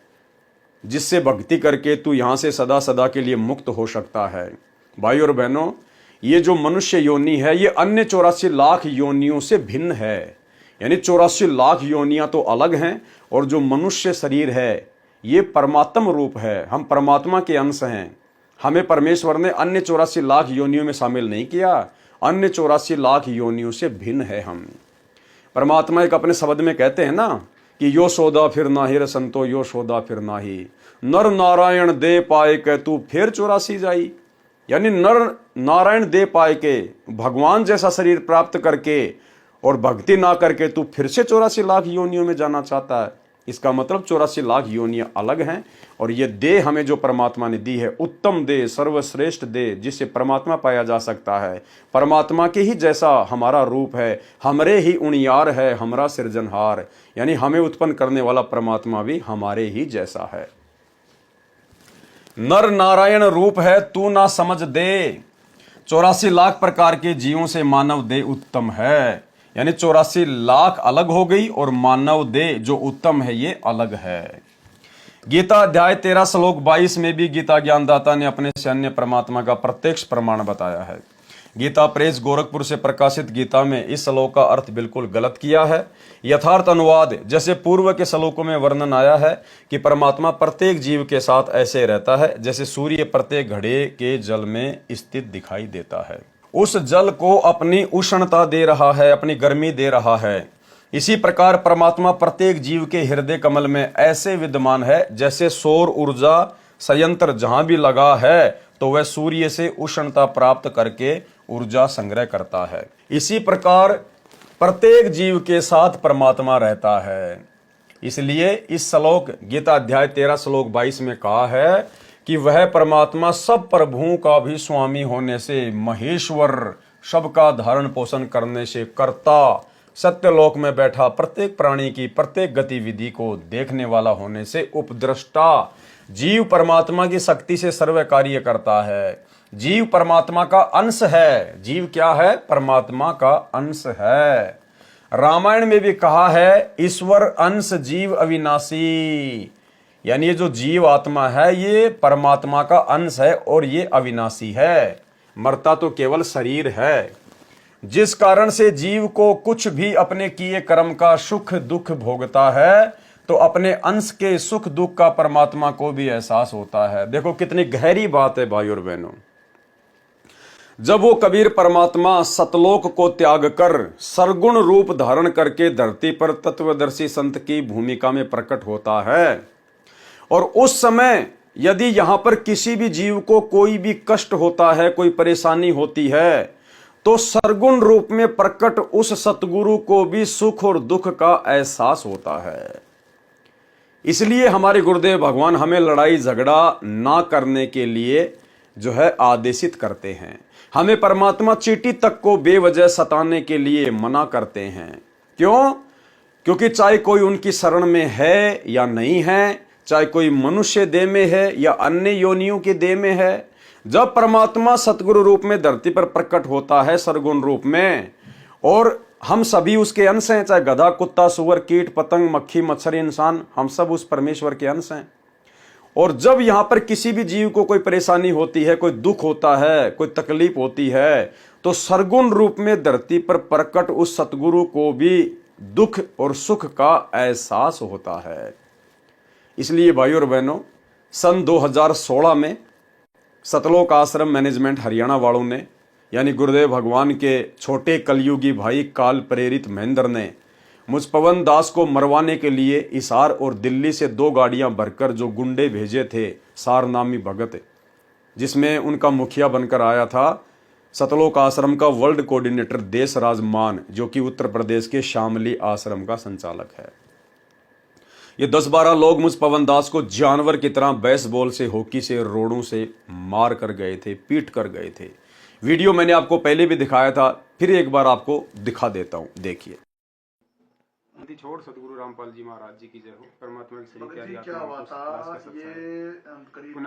जिससे भक्ति करके तू यहां से सदा सदा के लिए मुक्त हो सकता है। भाई और बहनों, ये जो मनुष्य योनि है, ये अन्य 84 लाख योनियों से भिन्न है। यानी 84 लाख योनियां तो अलग हैं, और जो मनुष्य शरीर है ये परमात्म रूप है। हम परमात्मा के अंश हैं। हमें परमेश्वर ने अन्य 84 लाख योनियों में शामिल नहीं किया, अन्य 84 लाख योनियों से भिन्न है हम। परमात्मा एक अपने शब्द में कहते हैं ना कि यो सौदा फिर नाहि रे संतो, यो सौदा फिर नाहि, नर नारायण दे पाए के तू फिर 84 जाई। यानी नर नारायण दे पाए के, भगवान जैसा शरीर प्राप्त करके और भक्ति ना करके तू फिर से 84 लाख योनियों में जाना चाहता है। इसका मतलब 84 लाख योनियां अलग हैं, और ये देह हमें जो परमात्मा ने दी है, उत्तम देह, सर्वश्रेष्ठ देह, जिससे परमात्मा पाया जा सकता है। परमात्मा के ही जैसा हमारा रूप है, हमरे ही उनियार है हमारा सृजनहार। यानी हमें उत्पन्न करने वाला परमात्मा भी हमारे ही जैसा है। नर नारायण रूप है तू ना समझ दे। 84 लाख प्रकार के जीवों से मानव देह उत्तम है। यानी 84 लाख अलग हो गई, और मानव देह जो उत्तम है ये अलग है। गीता अध्याय 13 श्लोक 22 में भी गीता ज्ञानदाता ने अपने से अन्य परमात्मा का प्रत्यक्ष प्रमाण बताया है। गीता प्रेस गोरखपुर से प्रकाशित गीता में इस श्लोक का अर्थ बिल्कुल गलत किया है। यथार्थ अनुवाद जैसे पूर्व के श्लोकों में वर्णन आया है कि परमात्मा प्रत्येक जीव के साथ ऐसे रहता है जैसे सूर्य प्रत्येक घड़े के जल में स्थित दिखाई देता है। उस जल को अपनी उष्णता दे रहा है, अपनी गर्मी दे रहा है। इसी प्रकार परमात्मा प्रत्येक जीव के हृदय कमल में ऐसे विद्यमान है जैसे सौर ऊर्जा संयंत्र जहां भी लगा है तो वह सूर्य से उष्णता प्राप्त करके ऊर्जा संग्रह करता है। इसी प्रकार प्रत्येक जीव के साथ परमात्मा रहता है। इसलिए इस श्लोक गीता अध्याय 13 श्लोक 22 में कहा है कि वह परमात्मा सब प्रभुओं का भी स्वामी होने से महेश्वर, सबका धारण पोषण करने से कर्ता, सत्यलोक में बैठा प्रत्येक प्राणी की प्रत्येक गतिविधि को देखने वाला होने से उपद्रष्टा, जीव परमात्मा की शक्ति से सर्व कार्य करता है। जीव परमात्मा का अंश है। जीव क्या है? परमात्मा का अंश है। रामायण में भी कहा है ईश्वर अंश जीव अविनाशी। यानी ये जो जीव आत्मा है ये परमात्मा का अंश है और ये अविनाशी है। मरता तो केवल शरीर है, जिस कारण से जीव को कुछ भी अपने किए कर्म का सुख दुख भोगता है तो अपने अंश के सुख दुख का परमात्मा को भी एहसास होता है। देखो कितनी गहरी बात है भाई और बहनों। जब वो कबीर परमात्मा सतलोक को त्याग कर सरगुण रूप धारण करके धरती पर तत्वदर्शी संत की भूमिका में प्रकट होता है, और उस समय यदि यहां पर किसी भी जीव को कोई भी कष्ट होता है, कोई परेशानी होती है, तो सरगुण रूप में प्रकट उस सतगुरु को भी सुख और दुख का एहसास होता है। इसलिए हमारे गुरुदेव भगवान हमें लड़ाई झगड़ा ना करने के लिए जो है आदेशित करते हैं। हमें परमात्मा चींटी तक को बेवजह सताने के लिए मना करते हैं। क्यों? क्योंकि चाहे कोई उनकी शरण में है या नहीं है, चाहे कोई मनुष्य देह में है या अन्य योनियों के देह में है, जब परमात्मा सतगुरु रूप में धरती पर प्रकट होता है सरगुण रूप में, और हम सभी उसके अंश हैं, चाहे गधा, कुत्ता, सुअर, कीट, पतंग, मक्खी, मच्छर, इंसान, हम सब उस परमेश्वर के अंश हैं। और जब यहां पर किसी भी जीव को कोई परेशानी होती है, कोई दुख होता है, कोई तकलीफ होती है, तो सरगुण रूप में धरती पर प्रकट उस सतगुरु को भी दुख और सुख का एहसास होता है। इसलिए भाई और बहनों, सन 2016 में सतलोक आश्रम मैनेजमेंट हरियाणा वालों ने, यानी गुरुदेव भगवान के छोटे कलयुगी भाई काल प्रेरित महेंद्र ने मुझ पवन दास को मरवाने के लिए हिसार और दिल्ली से 2 गाड़ियां भरकर जो गुंडे भेजे थे, सार नामी भगत, जिसमें उनका मुखिया बनकर आया था सतलोक आश्रम का वर्ल्ड कोऑर्डिनेटर देशराज मान, जो कि उत्तर प्रदेश के शामली आश्रम का संचालक है। ये 10-12 लोग मुझ पवन दास को जानवर की तरह बेसबॉल से, हॉकी से, रोड़ों से मार कर गए थे, पीट कर गए थे। वीडियो मैंने आपको पहले भी दिखाया था, फिर एक बार आपको दिखा देता हूं, देखिए। छोड़ सतगुरु रामपाल जी महाराज जी की जय हो। परमात्मा की सही क्या हुआ था, ये करीब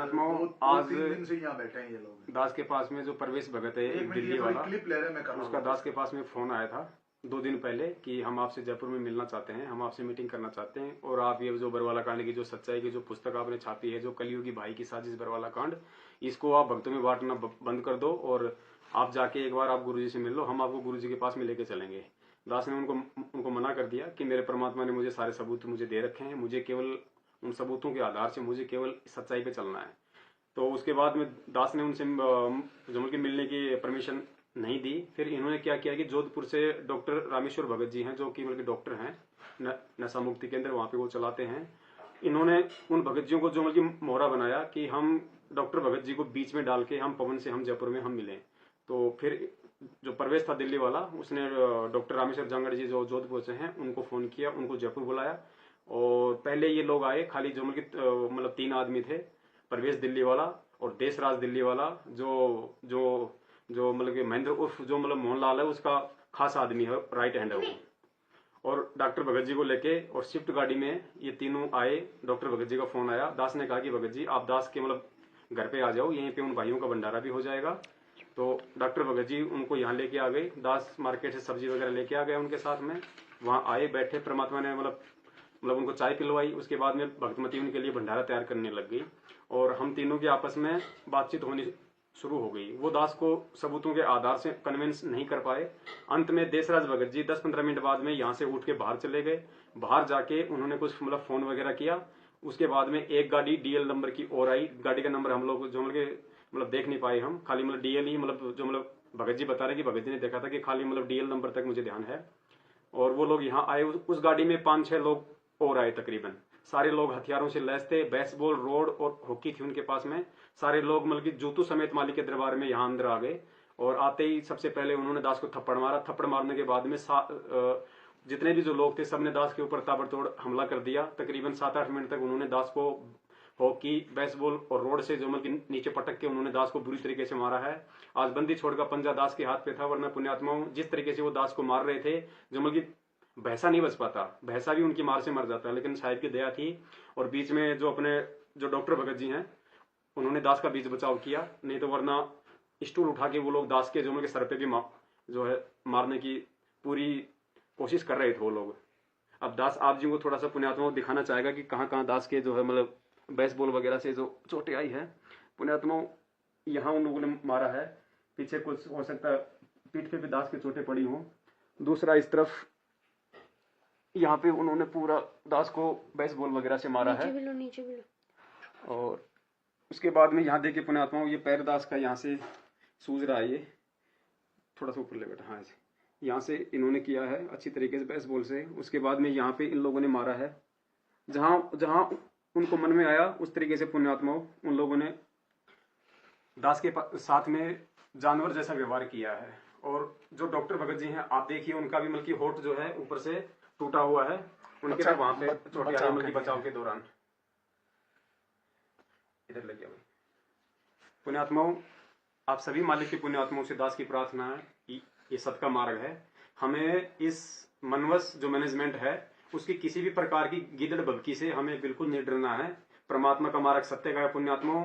आज 2-3 दिन से यहाँ बैठे हैं ये लोग। दास के पास में जो प्रवेश भगत है दिल्ली वाला, क्लिप ले रहे हैं, उसका दास के पास में फोन आया था 2 दिन पहले कि हम आपसे जयपुर में मिलना चाहते हैं, हम आपसे मीटिंग करना चाहते हैं, और आप ये जो बरवाला कांड की जो सच्चाई की जो पुस्तक आपने छापी है, जो कलयुगी भाई की साजिश बरवाला कांड, इसको आप भक्तों में बांटना बंद कर दो और आप जाके एक बार आप गुरुजी से मिल लो, हम आपको गुरुजी के पास में लेके चलेंगे। दास ने उनको मना कर दिया कि मेरे परमात्मा ने मुझे सारे सबूत मुझे दे रखे हैं, मुझे केवल उन सबूतों के आधार से मुझे केवल सच्चाई पे चलना है। तो उसके बाद में दास ने उनसे जमुल के मिलने की परमिशन नहीं दी। फिर इन्होंने क्या किया कि जोधपुर से डॉक्टर रामेश्वर भगत जी हैं, जो कि बल्कि डॉक्टर हैं, नशा मुक्ति केंद्र वहाँ पे वो चलाते हैं। इन्होंने उन भगत जियों को जो बल्कि मोहरा बनाया कि हम डॉक्टर भगत जी को बीच में डाल के हम पवन से हम जयपुर में हम मिलें। तो फिर जो प्रवेश था दिल्ली वाला, उसने डॉक्टर रामेश्वर जांगड़ जी जो जोधपुर से हैं उनको फोन किया, उनको जयपुर बुलाया। और पहले ये लोग आए, खाली जो मतलब 3 आदमी थे, प्रवेश दिल्ली वाला और देशराज दिल्ली वाला, जो जो जो मतलब कि महेंद्र उर्फ जो मतलब मोहनलाल है, उसका खास आदमी है, राइट हैंड है वो। और डॉक्टर भगत जी को लेके और शिफ्ट गाड़ी में ये तीनों आए। डॉक्टर भगत जी का फोन आया, दास ने कहा कि भगत जी आप दास के मतलब घर पे आ जाओ, यहीं पे उन भाइयों का भंडारा भी हो जाएगा। तो डॉक्टर भगत जी उनको यहाँ लेके आ गए, दास मार्केट से सब्जी वगैरह लेके आ गए उनके साथ में। वहाँ आए, बैठे, परमात्मा ने मतलब उनको चाय पिलवाई। उसके बाद में भक्तमती उनके लिए भंडारा तैयार करने लग गई और हम तीनों की आपस में बातचीत होनी शुरू हो गई। वो दास को सबूतों के आधार से कन्विंस नहीं कर पाए। अंत में देशराज भगत जी 10-15 मिनट बाद में यहाँ से उठ के बाहर चले गए। बाहर जाके उन्होंने कुछ मतलब फोन वगैरह किया। उसके बाद में एक गाड़ी DL नंबर की और आई। गाड़ी का नंबर हम लोग जो मतलब देख नहीं पाए हम, खाली मतलब DL ही मतलब जो मतलब भगत जी बता रहे कि भगत जी ने देखा था कि खाली मतलब DL नंबर तक मुझे ध्यान है। और वो लोग यहाँ आए, उस गाड़ी में 5-6 लोग और आए तकरीबन। सारे लोग हथियारों से लैस थे, बेसबॉल, रोड और हॉकी थी उनके पास में। सारे लोग मतलब कि जूतों समेत मालिक के दरबार में यहाँ अंदर आ गए। और आते ही सबसे पहले उन्होंने दास को थप्पड़ मारा। थप्पड़ मारने के बाद में जितने भी जो लोग थे सबने दास के ऊपर ताबड़तोड़ हमला कर दिया। तकरीबन 7-8 मिनट तक उन्होंने दास को हॉकी, बेसबॉल और रोड से जो मतलब नीचे पटक के उन्होंने दास को बुरी तरीके से मारा है। आज बंदी छोड़ का पंजा दास के हाथ पे था, वरना पुण्यात्माओं जिस तरीके से वो दास को मार रहे थे, जो मतलब भैंसा नहीं बच पाता, भैंसा भी उनकी मार से मर जाता है, लेकिन साहिब की दया थी। और बीच में जो अपने जो डॉक्टर भगत जी हैं उन्होंने दास का बीच बचाव किया, नहीं तो वरना स्टूल उठा के वो लोग दास के जो उनके सर पे भी जो है मारने की पूरी कोशिश कर रहे थे वो लोग। अब दास आप जी को थोड़ा सा पुण्यात्मा दिखाना चाहेगा कि कहाँ कहाँ दास के जो है मतलब बेसबॉल वगैरह से जो चोटें आई है। पुण्यात्मा यहाँ उन लोगों ने मारा है, पीछे कुछ हो सकता है पीठ पे भी दास की चोटें पड़ी हों। दूसरा इस तरफ यहाँ पे उन्होंने पूरा दास को बेसबॉल वगैरह से मारा है। नीचे भी लो। और उसके बाद में यहाँ देखिए पुण्यात्माओं, ये पैर दास का यहाँ से सूज रहा है, ये थोड़ा सा ऊपर ले बेटा, हाँ जी, यहाँ से इन्होंने किया है अच्छी तरीके से बेसबॉल से। उसके बाद में यहाँ पे इन लोगों ने मारा है, जहाँ जहाँ उनको मन में आया उस तरीके से पुण्यात्माओं उन लोगों ने दास के साथ में जानवर जैसा व्यवहार किया है। और जो डॉक्टर भगत जी हैं आप देखिए, उनका भी मतलब होठ जो है ऊपर से टूटा हुआ है, उनके भी वहां पे चोटें आई मतलब बचाव के दौरान। इधर लग गया भाई। पुण्यात्माओं, आप सभी मालिक के पुण्यात्माओं से दास की प्रार्थना है कि ये सत्का मार्ग है। हमें इस मनवस जो मैनेजमेंट है उसकी किसी भी प्रकार की गिदड़ बबकी से हमें बिल्कुल नहीं डरना है। परमात्मा का मार्ग सत्य का है पुण्यात्माओं।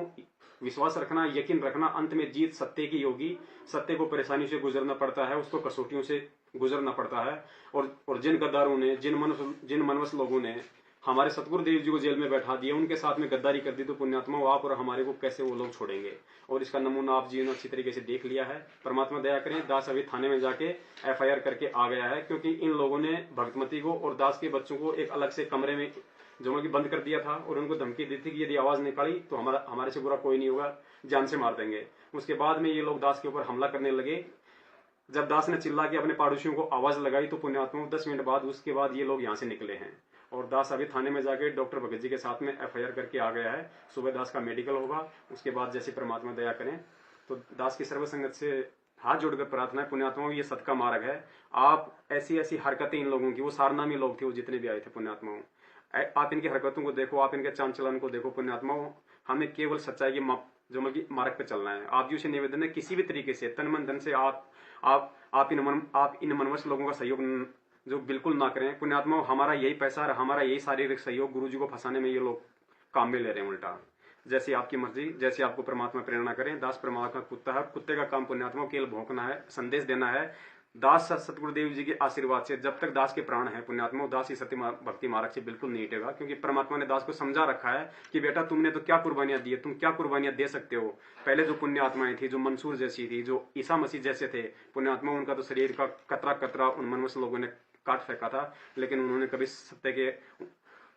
विश्वास रखना, यकीन रखना, अंत में जीत सत्य की होगी। सत्य को परेशानी से गुजरना पड़ता है, उसको कसौटियों से गुजरना पड़ता है। और जिन गद्दारों ने, जिन मनवस लोगों ने हमारे सतगुरुदेव जी को जेल में बैठा दिया, उनके साथ में गद्दारी कर दी, तो पुण्यात्मा आप और हमारे को कैसे वो लोग छोड़ेंगे। और इसका नमूना आप जी ने अच्छी तरीके से देख लिया है। परमात्मा दया करें, दास अभी थाने में जाके FIR करके आ गया है, क्योंकि इन लोगों ने भक्तमती को और दास के बच्चों को एक अलग से कमरे में जो कि बंद कर दिया था और उनको धमकी दी थी कि यदि आवाज निकाली तो हमारे से बुरा कोई नहीं होगा, जान से मार देंगे। उसके बाद में ये लोग दास के ऊपर हमला करने लगे। जब दास ने चिल्ला के अपने पड़ोसियों को आवाज लगाई तो पुण्यात्मा 10 मिनट बाद उसके बाद ये लोग यहाँ से निकले हैं। और दास अभी थाने में जाके डॉक्टर भगत जी के साथ में FIR करके आ गया है। सुबह दास का मेडिकल होगा, उसके बाद जैसे परमात्मा दया करें तो दास की सर्वसंगत से हाथ जोड़कर प्रार्थना है, पुण्यात्माओं ये सत का मार्ग है। आप ऐसी हरकतें इन लोगों की, वो सारनामी लोग थे वो जितने भी आए थे पुण्यात्माओं, आप इनकी हरकतों को देखो, आप इनके चाल चलन को देखो पुण्यात्माओं। हमें केवल सच्चाई की जो मतलब मार्ग पे चलना है। आप जी से निवेदन है, किसी भी तरीके से तन मन धन से आप इन मनवश लोगों का सहयोग जो बिल्कुल ना करें पुण्यात्मा। हमारा यही पैसा और हमारा यही शारीरिक सहयोग गुरु जी को फंसाने में ये लोग काम में ले रहे हैं उल्टा। जैसे आपकी मर्जी, जैसे आपको परमात्मा प्रेरणा करें। दास परमात्मा कुत्ता है, कुत्ते का काम पुण्यात्मा केवल भौंकना है, संदेश देना है। दास सतगुरुदेव जी के आशीर्वाद से जब तक दास के प्राण है पुण्यात्मा, दास ही सत्य भक्ति मार्ग से बिल्कुल नहीं हटेगा। क्योंकि परमात्मा ने दास को समझा रखा है कि बेटा तुमने तो क्या कुर्बानियां दी है, तुम क्या कुर्बानियां दे सकते हो। पहले जो पुण्य आत्माएं थी, जो मंसूर जैसी थी, जो ईसा मसीह जैसे थे पुण्यात्मा, उनका तो शरीर का कतरा कतरा उन मनवश लोगों ने काट फेंका था, लेकिन उन्होंने कभी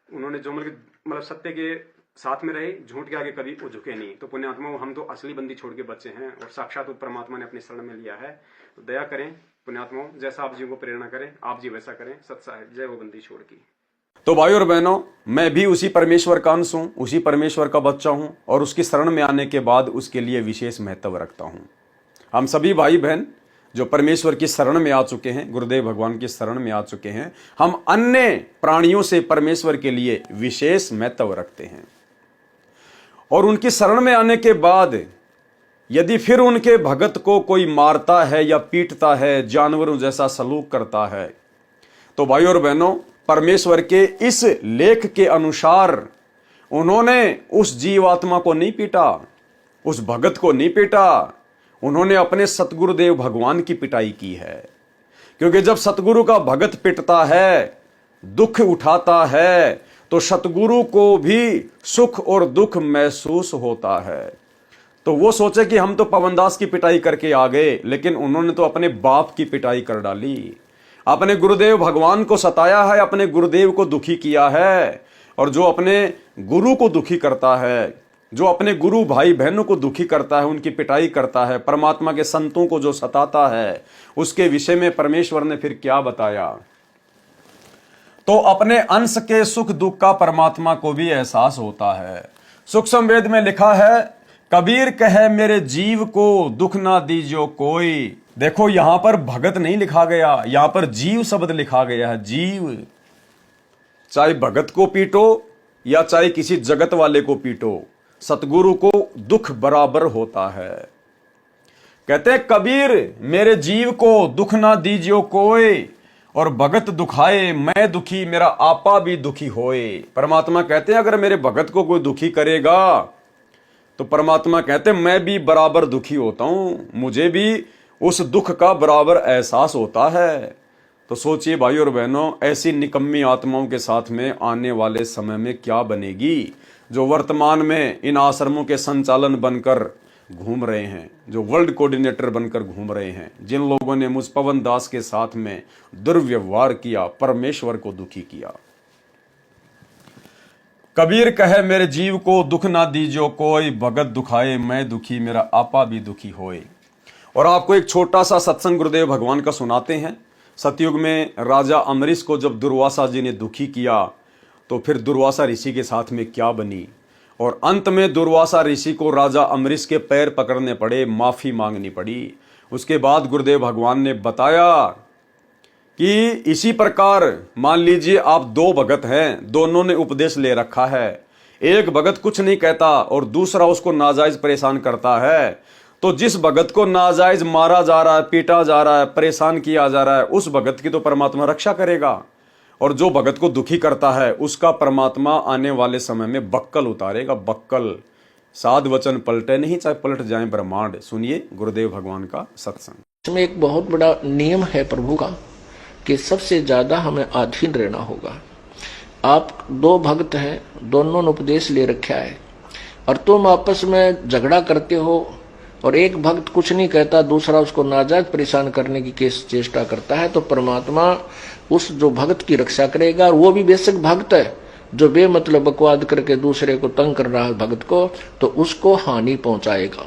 उन्होंने जो मतलब सत्य के साथ में रहे, झूठ के आगे कभी वो झुके नहीं। तो पुण्यात्मा हम तो असली बंदी छोड़ के बच्चे हैं और साक्षात परमात्मा ने अपने शरण में लिया है। तो दया करें पुण्यात्मा, जैसा आप जी को प्रेरणा करें आप जी वैसा करें। सत साहिब जय वो बंदी छोड़ की। तो भाई और बहनों, मैं भी उसी परमेश्वर का अंश हूं, उसी परमेश्वर का बच्चा हूं और उसकी शरण में आने के बाद उसके लिए विशेष महत्व रखता हूं। हम सभी भाई बहन जो परमेश्वर की शरण में आ चुके हैं, गुरुदेव भगवान की शरण में आ चुके हैं, हम अन्य प्राणियों से परमेश्वर के लिए विशेष महत्व रखते हैं। और उनकी शरण में आने के बाद यदि फिर उनके भगत को कोई मारता है या पीटता है, जानवरों जैसा सलूक करता है, तो भाई और बहनों, परमेश्वर के इस लेख के अनुसार उन्होंने उस जीवात्मा को नहीं पीटा, उस भगत को नहीं पीटा, उन्होंने अपने सतगुरुदेव भगवान की पिटाई की है। क्योंकि जब सतगुरु का भगत पिटता है, दुख उठाता है, तो सतगुरु को भी सुख और दुख महसूस होता है। तो वो सोचे कि हम तो पवनदास की पिटाई करके आ गए, लेकिन उन्होंने तो अपने बाप की पिटाई कर डाली, अपने गुरुदेव भगवान को सताया है, अपने गुरुदेव को दुखी किया है। और जो अपने गुरु को दुखी करता है, जो अपने गुरु भाई बहनों को दुखी करता है, उनकी पिटाई करता है, परमात्मा के संतों को जो सताता है, उसके विषय में परमेश्वर ने फिर क्या बताया। तो अपने अंश के सुख दुख का परमात्मा को भी एहसास होता है। सूक्ष्म वेद में लिखा है, कबीर कहे मेरे जीव को दुख ना दीजियो कोई। देखो यहां पर भगत नहीं लिखा गया, यहां पर जीव शब्द लिखा गया है। जीव, चाहे भगत को पीटो या चाहे किसी जगत वाले को पीटो, सतगुरु को दुख बराबर होता है। कहते हैं कबीर मेरे जीव को दुख ना दीजियो कोई, और भगत दुखाए मैं दुखी मेरा आपा भी दुखी होए। परमात्मा कहते हैं अगर मेरे भगत को कोई दुखी करेगा तो परमात्मा कहते हैं मैं भी बराबर दुखी होता हूं, मुझे भी उस दुख का बराबर एहसास होता है। तो सोचिए भाई और बहनों, ऐसी निकम्मी आत्माओं के साथ में आने वाले समय में क्या बनेगी, जो वर्तमान में इन आश्रमों के संचालन बनकर घूम रहे हैं, जो वर्ल्ड कोऑर्डिनेटर बनकर घूम रहे हैं, जिन लोगों ने मुझ पवन दास के साथ में दुर्व्यवहार किया, परमेश्वर को दुखी किया। कबीर कहे मेरे जीव को दुख ना दीजियो कोई, भगत दुखाए मैं दुखी मेरा आपा भी दुखी होए। और आपको एक छोटा सा सत्संग गुरुदेव भगवान का सुनाते हैं। सतयुग में राजा अमरीश को जब दुर्वासा जी ने दुखी किया तो फिर दुर्वासा ऋषि के साथ में क्या बनी, और अंत में दुर्वासा ऋषि को राजा अमरीश के पैर पकड़ने पड़े, माफी मांगनी पड़ी। उसके बाद गुरुदेव भगवान ने बताया कि इसी प्रकार मान लीजिए आप दो भगत हैं, दोनों ने उपदेश ले रखा है, एक भगत कुछ नहीं कहता और दूसरा उसको नाजायज परेशान करता है, तो जिस भगत को नाजायज मारा जा रहा है, पीटा जा रहा है, परेशान किया जा रहा है, उस भगत की तो परमात्मा रक्षा करेगा, और जो भगत को दुखी करता है उसका परमात्मा आने वाले समय में बक्कल उतारेगा, बक्कल। साध वचन पलटे नहीं, चाहे पलट जाए ब्रह्मांड। सुनिए गुरुदेव भगवान का सत्संग। इसमें एक बहुत बड़ा नियम है प्रभु का कि सबसे ज्यादा हमें अधीन रहना होगा। आप दो भक्त हैं, दोनों ने उपदेश ले रखा है और तुम आपस में झगड़ा करते हो और एक भक्त कुछ नहीं कहता, दूसरा उसको नाजायज परेशान करने की चेष्टा करता है, तो परमात्मा उस जो भक्त की रक्षा करेगा। और वो भी बेशक भक्त है, जो बेमतलब बकवाद करके दूसरे को तंग कर रहा है भक्त को, तो उसको हानि पहुंचाएगा,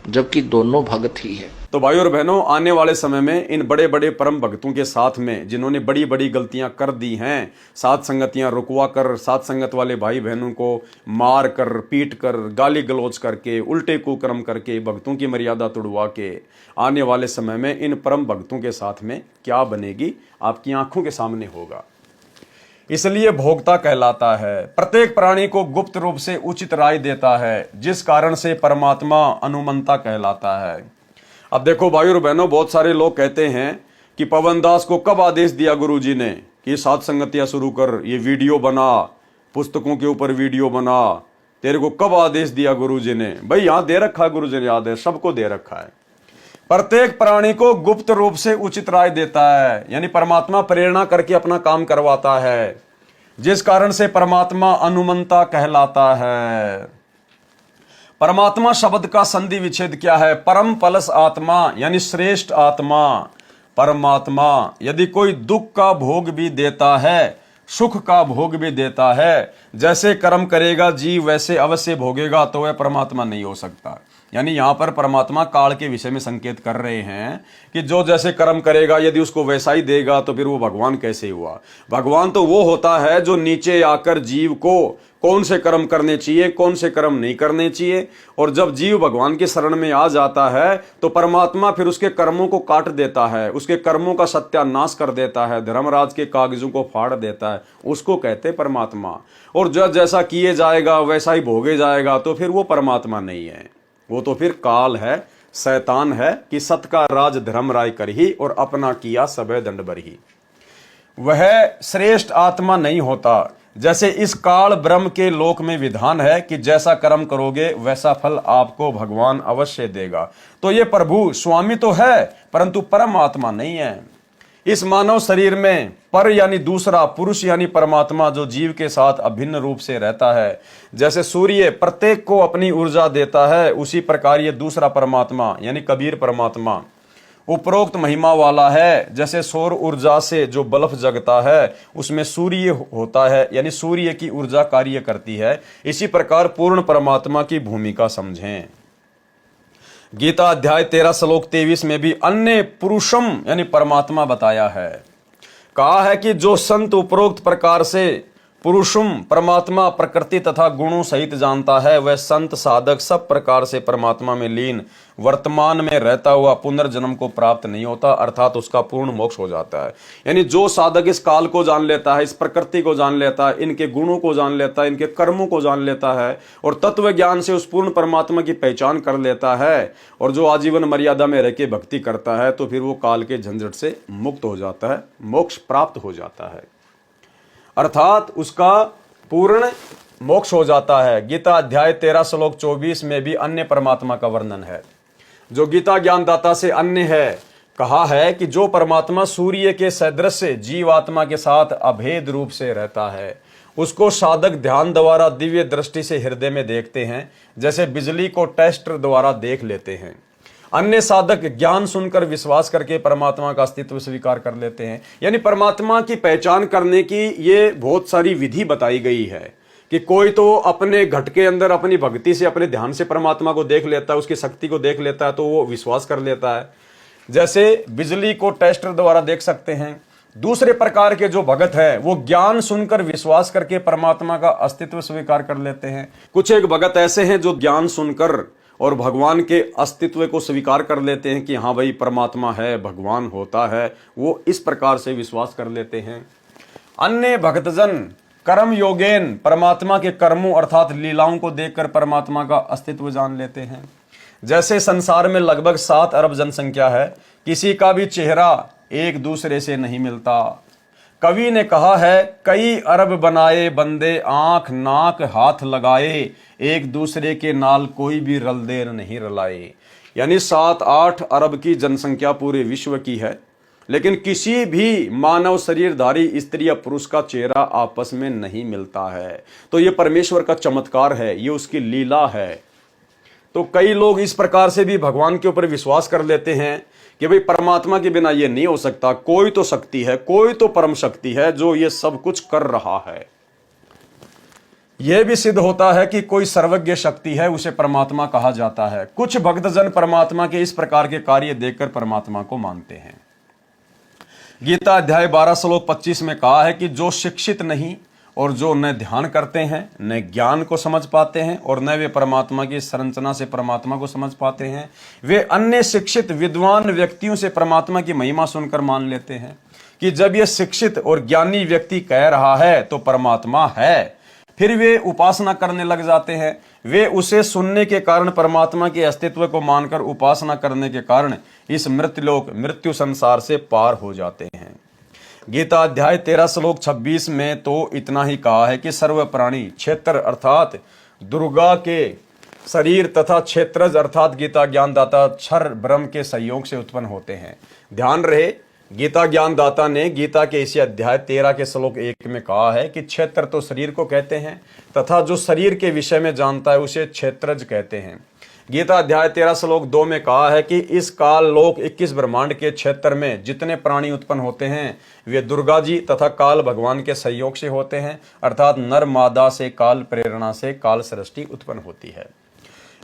जबकि दोनों भक्त ही है। तो भाई और बहनों, आने वाले समय में इन बड़े बड़े परम भक्तों के साथ में जिन्होंने बड़ी बड़ी गलतियां कर दी हैं, सात संगतियां रुकवा कर, सात संगत वाले भाई बहनों को मार कर, पीट कर, गाली गलौज करके, उल्टे कुकर्म करके, भक्तों की मर्यादा तोड़वा के, आने वाले समय में इन परम भक्तों के साथ में क्या बनेगी आपकी आंखों के सामने होगा। इसलिए भोक्ता कहलाता है। प्रत्येक प्राणी को गुप्त रूप से उचित राय देता है, जिस कारण से परमात्मा अनुमंता कहलाता है। अब देखो भाई और बहनों, बहुत सारे लोग कहते हैं कि पवन दास को कब आदेश दिया गुरुजी ने कि सात संगतियां शुरू कर, ये वीडियो बना, पुस्तकों के ऊपर वीडियो बना, तेरे को कब आदेश दिया गुरुजी ने? भाई यहां दे रखा है, गुरुजी ने आदेश सबको दे रखा है। प्रत्येक प्राणी को गुप्त रूप से उचित राय देता है, यानी परमात्मा प्रेरणा करके अपना काम करवाता है, जिस कारण से परमात्मा अनुमंता कहलाता है। परमात्मा शब्द का संधि विच्छेद क्या है? परम पलस आत्मा, यानी श्रेष्ठ आत्मा। परमात्मा यदि कोई दुख का भोग भी देता है, सुख का भोग भी देता है, जैसे कर्म करेगा जीव वैसे अवश्य भोगेगा, तो वह परमात्मा नहीं हो सकता। यानी यहां पर परमात्मा काल के विषय में संकेत कर रहे हैं कि जो जैसे कर्म करेगा यदि उसको वैसा ही देगा तो फिर वो भगवान कैसे हुआ? भगवान तो वो होता है जो नीचे आकर जीव को कौन से कर्म करने चाहिए, कौन से कर्म नहीं करने चाहिए, और जब जीव भगवान के शरण में आ जाता है तो परमात्मा फिर उसके कर्मों को काट देता है, उसके कर्मों का सत्यानाश कर देता है, धर्मराज के कागजों को फाड़ देता है, उसको कहते परमात्मा। और जो जैसा किए जाएगा वैसा ही भोगे जाएगा, तो फिर वो परमात्मा नहीं है, वो तो फिर काल है, शैतान है कि सत का राज धर्मराय कर ही और अपना किया सबे दंड बरही। वह श्रेष्ठ आत्मा नहीं होता। जैसे इस काल ब्रह्म के लोक में विधान है कि जैसा कर्म करोगे वैसा फल आपको भगवान अवश्य देगा। तो ये प्रभु स्वामी तो है परंतु परमात्मा नहीं है। इस मानव शरीर में पर यानी दूसरा पुरुष यानी परमात्मा जो जीव के साथ अभिन्न रूप से रहता है, जैसे सूर्य प्रत्येक को अपनी ऊर्जा देता है, उसी प्रकार ये दूसरा परमात्मा यानी कबीर परमात्मा उपरोक्त महिमा वाला है। जैसे सौर ऊर्जा से जो बल्ब जगता है उसमें सूर्य होता है, यानी सूर्य की ऊर्जा कार्य करती है, इसी प्रकार पूर्ण परमात्मा की भूमिका समझें। गीता अध्याय 13 श्लोक 23 में भी अन्य पुरुषम यानी परमात्मा बताया है। कहा है कि जो संत उपरोक्त प्रकार से पुरुषम परमात्मा प्रकृति तथा गुणों सहित जानता है, वह संत साधक सब प्रकार से परमात्मा में लीन वर्तमान में रहता हुआ पुनर्जन्म को प्राप्त नहीं होता, अर्थात उसका पूर्ण मोक्ष हो जाता है। यानी जो साधक इस काल को जान लेता है, इस प्रकृति को जान लेता है, इनके गुणों को जान लेता है, इनके कर्मों को जान लेता है और तत्व ज्ञान से उस पूर्ण परमात्मा की पहचान कर लेता है, और जो आजीवन मर्यादा में रह के भक्ति करता है, तो फिर वो काल के झंझट से मुक्त हो जाता है, मोक्ष प्राप्त हो जाता है, अर्थात उसका पूर्ण मोक्ष हो जाता है। गीता अध्याय 13 श्लोक 24 में भी अन्य परमात्मा का वर्णन है, जो गीता ज्ञानदाता से अन्य है। कहा है कि जो परमात्मा सूर्य के सदृश जीवात्मा के साथ अभेद रूप से रहता है, उसको साधक ध्यान द्वारा दिव्य दृष्टि से हृदय में देखते हैं, जैसे बिजली को टेस्टर द्वारा देख लेते हैं। अन्य साधक ज्ञान सुनकर विश्वास करके परमात्मा का अस्तित्व स्वीकार कर लेते हैं। यानी परमात्मा की पहचान करने की ये बहुत सारी विधि बताई गई है कि कोई तो अपने घट के अंदर अपनी भक्ति से, अपने ध्यान से परमात्मा को देख लेता है, उसकी शक्ति को देख लेता है, तो वो विश्वास कर लेता है, जैसे बिजली को टेस्टर द्वारा देख सकते हैं। दूसरे प्रकार के जो भगत है वो ज्ञान सुनकर विश्वास करके परमात्मा का अस्तित्व स्वीकार कर लेते हैं। कुछ एक भगत ऐसे हैं जो ज्ञान सुनकर और भगवान के अस्तित्व को स्वीकार कर लेते हैं कि हाँ भाई परमात्मा है, भगवान होता है, वो इस प्रकार से विश्वास कर लेते हैं। अन्य भक्तजन कर्म योगेन परमात्मा के कर्मों अर्थात लीलाओं को देखकर परमात्मा का अस्तित्व जान लेते हैं। जैसे संसार में लगभग 7 अरब जनसंख्या है, किसी का भी चेहरा एक दूसरे से नहीं मिलता, कवि ने कहा है, कई अरब बनाए बंदे आंख नाक हाथ लगाए, एक दूसरे के नाल कोई भी रल देर नहीं रलाए। यानी 7-8 अरब की जनसंख्या पूरे विश्व की है, लेकिन किसी भी मानव शरीरधारी स्त्री या पुरुष का चेहरा आपस में नहीं मिलता है। तो ये परमेश्वर का चमत्कार है, ये उसकी लीला है। तो कई लोग इस प्रकार से भी भगवान के ऊपर विश्वास कर लेते हैं कि भाई परमात्मा के बिना ये नहीं हो सकता, कोई तो शक्ति है, कोई तो परम शक्ति है जो ये सब कुछ कर रहा है। यह भी सिद्ध होता है कि कोई सर्वज्ञ शक्ति है, उसे परमात्मा कहा जाता है। कुछ भक्तजन परमात्मा के इस प्रकार के कार्य देखकर परमात्मा को मानते हैं। गीता अध्याय 12 श्लोक 25 में कहा है कि जो शिक्षित नहीं और जो न ध्यान करते हैं, न ज्ञान को समझ पाते हैं और न वे परमात्मा की संरचना से परमात्मा को समझ पाते हैं, वे अन्य शिक्षित विद्वान व्यक्तियों से परमात्मा की महिमा सुनकर मान लेते हैं कि जब यह शिक्षित और ज्ञानी व्यक्ति कह रहा है तो परमात्मा है। फिर वे उपासना करने लग जाते हैं। वे उसे सुनने के कारण परमात्मा के अस्तित्व को मानकर उपासना करने के कारण इस मृत्युलोक मृत्यु संसार से पार हो जाते हैं। गीता अध्याय 13 श्लोक 26 में तो इतना ही कहा है कि सर्व प्राणी क्षेत्र अर्थात दुर्गा के शरीर तथा क्षेत्रज अर्थात गीता ज्ञानदाता क्षर ब्रह्म के संयोग से उत्पन्न होते हैं। ध्यान रहे, गीता ज्ञानदाता ने गीता के इसी अध्याय 13 के श्लोक 1 में कहा है कि क्षेत्र तो शरीर को कहते हैं तथा जो शरीर के विषय में जानता है उसे क्षेत्रज कहते हैं। गीता अध्याय 13 श्लोक 2 में कहा है कि इस काल लोक 21 ब्रह्मांड के क्षेत्र में जितने प्राणी उत्पन्न होते हैं वे दुर्गा जी तथा काल भगवान के संयोग से होते हैं, अर्थात नर मादा से काल प्रेरणा से काल सृष्टि उत्पन्न होती है।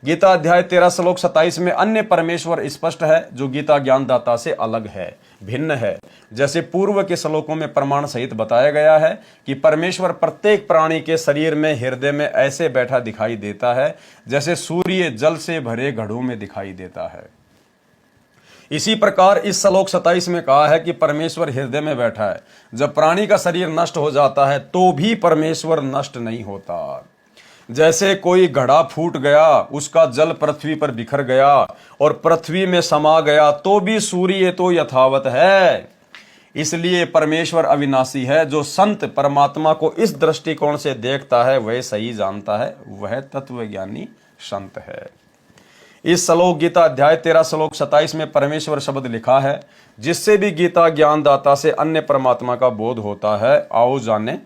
गीता अध्याय 13 श्लोक 27 में अन्य परमेश्वर स्पष्ट है जो गीता ज्ञानदाता से अलग है, भिन्न है। जैसे पूर्व के श्लोकों में प्रमाण सहित बताया गया है कि परमेश्वर प्रत्येक प्राणी के शरीर में हृदय में ऐसे बैठा दिखाई देता है जैसे सूर्य जल से भरे घड़ों में दिखाई देता है। इसी प्रकार इस श्लोक 27 में कहा है कि परमेश्वर हृदय में बैठा है। जब प्राणी का शरीर नष्ट हो जाता है तो भी परमेश्वर नष्ट नहीं होता। जैसे कोई घड़ा फूट गया, उसका जल पृथ्वी पर बिखर गया और पृथ्वी में समा गया, तो भी सूर्य तो यथावत है। इसलिए परमेश्वर अविनाशी है। जो संत परमात्मा को इस दृष्टिकोण से देखता है वह सही जानता है, वह तत्वज्ञानी संत है। इस श्लोक गीता अध्याय 13 श्लोक 27 में परमेश्वर शब्द लिखा है जिससे भी गीता ज्ञानदाता से अन्य परमात्मा का बोध होता है। आओ जाने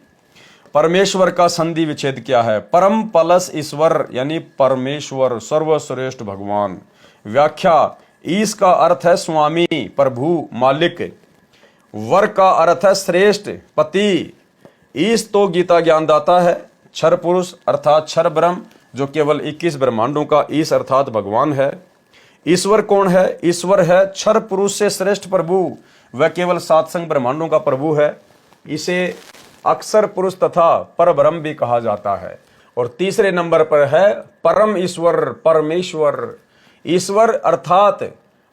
परमेश्वर का संधि विच्छेद क्या है। परम प्लस ईश्वर यानी परमेश्वर सर्वश्रेष्ठ भगवान। व्याख्या, ईश का अर्थ है स्वामी प्रभु मालिक, वर का अर्थ है श्रेष्ठ पति। ईश तो गीता ज्ञानदाता है। क्षर पुरुष अर्थात क्षर ब्रह्म जो केवल 21 ब्रह्मांडों का ईश अर्थात भगवान है। ईश्वर कौन है? ईश्वर है क्षर पुरुष से श्रेष्ठ प्रभु, वह केवल 7 संग ब्रह्मांडों का प्रभु है। इसे अक्षर पुरुष तथा परब्रह्म भी कहा जाता है। और तीसरे नंबर पर है परम ईश्वर परमेश्वर। ईश्वर अर्थात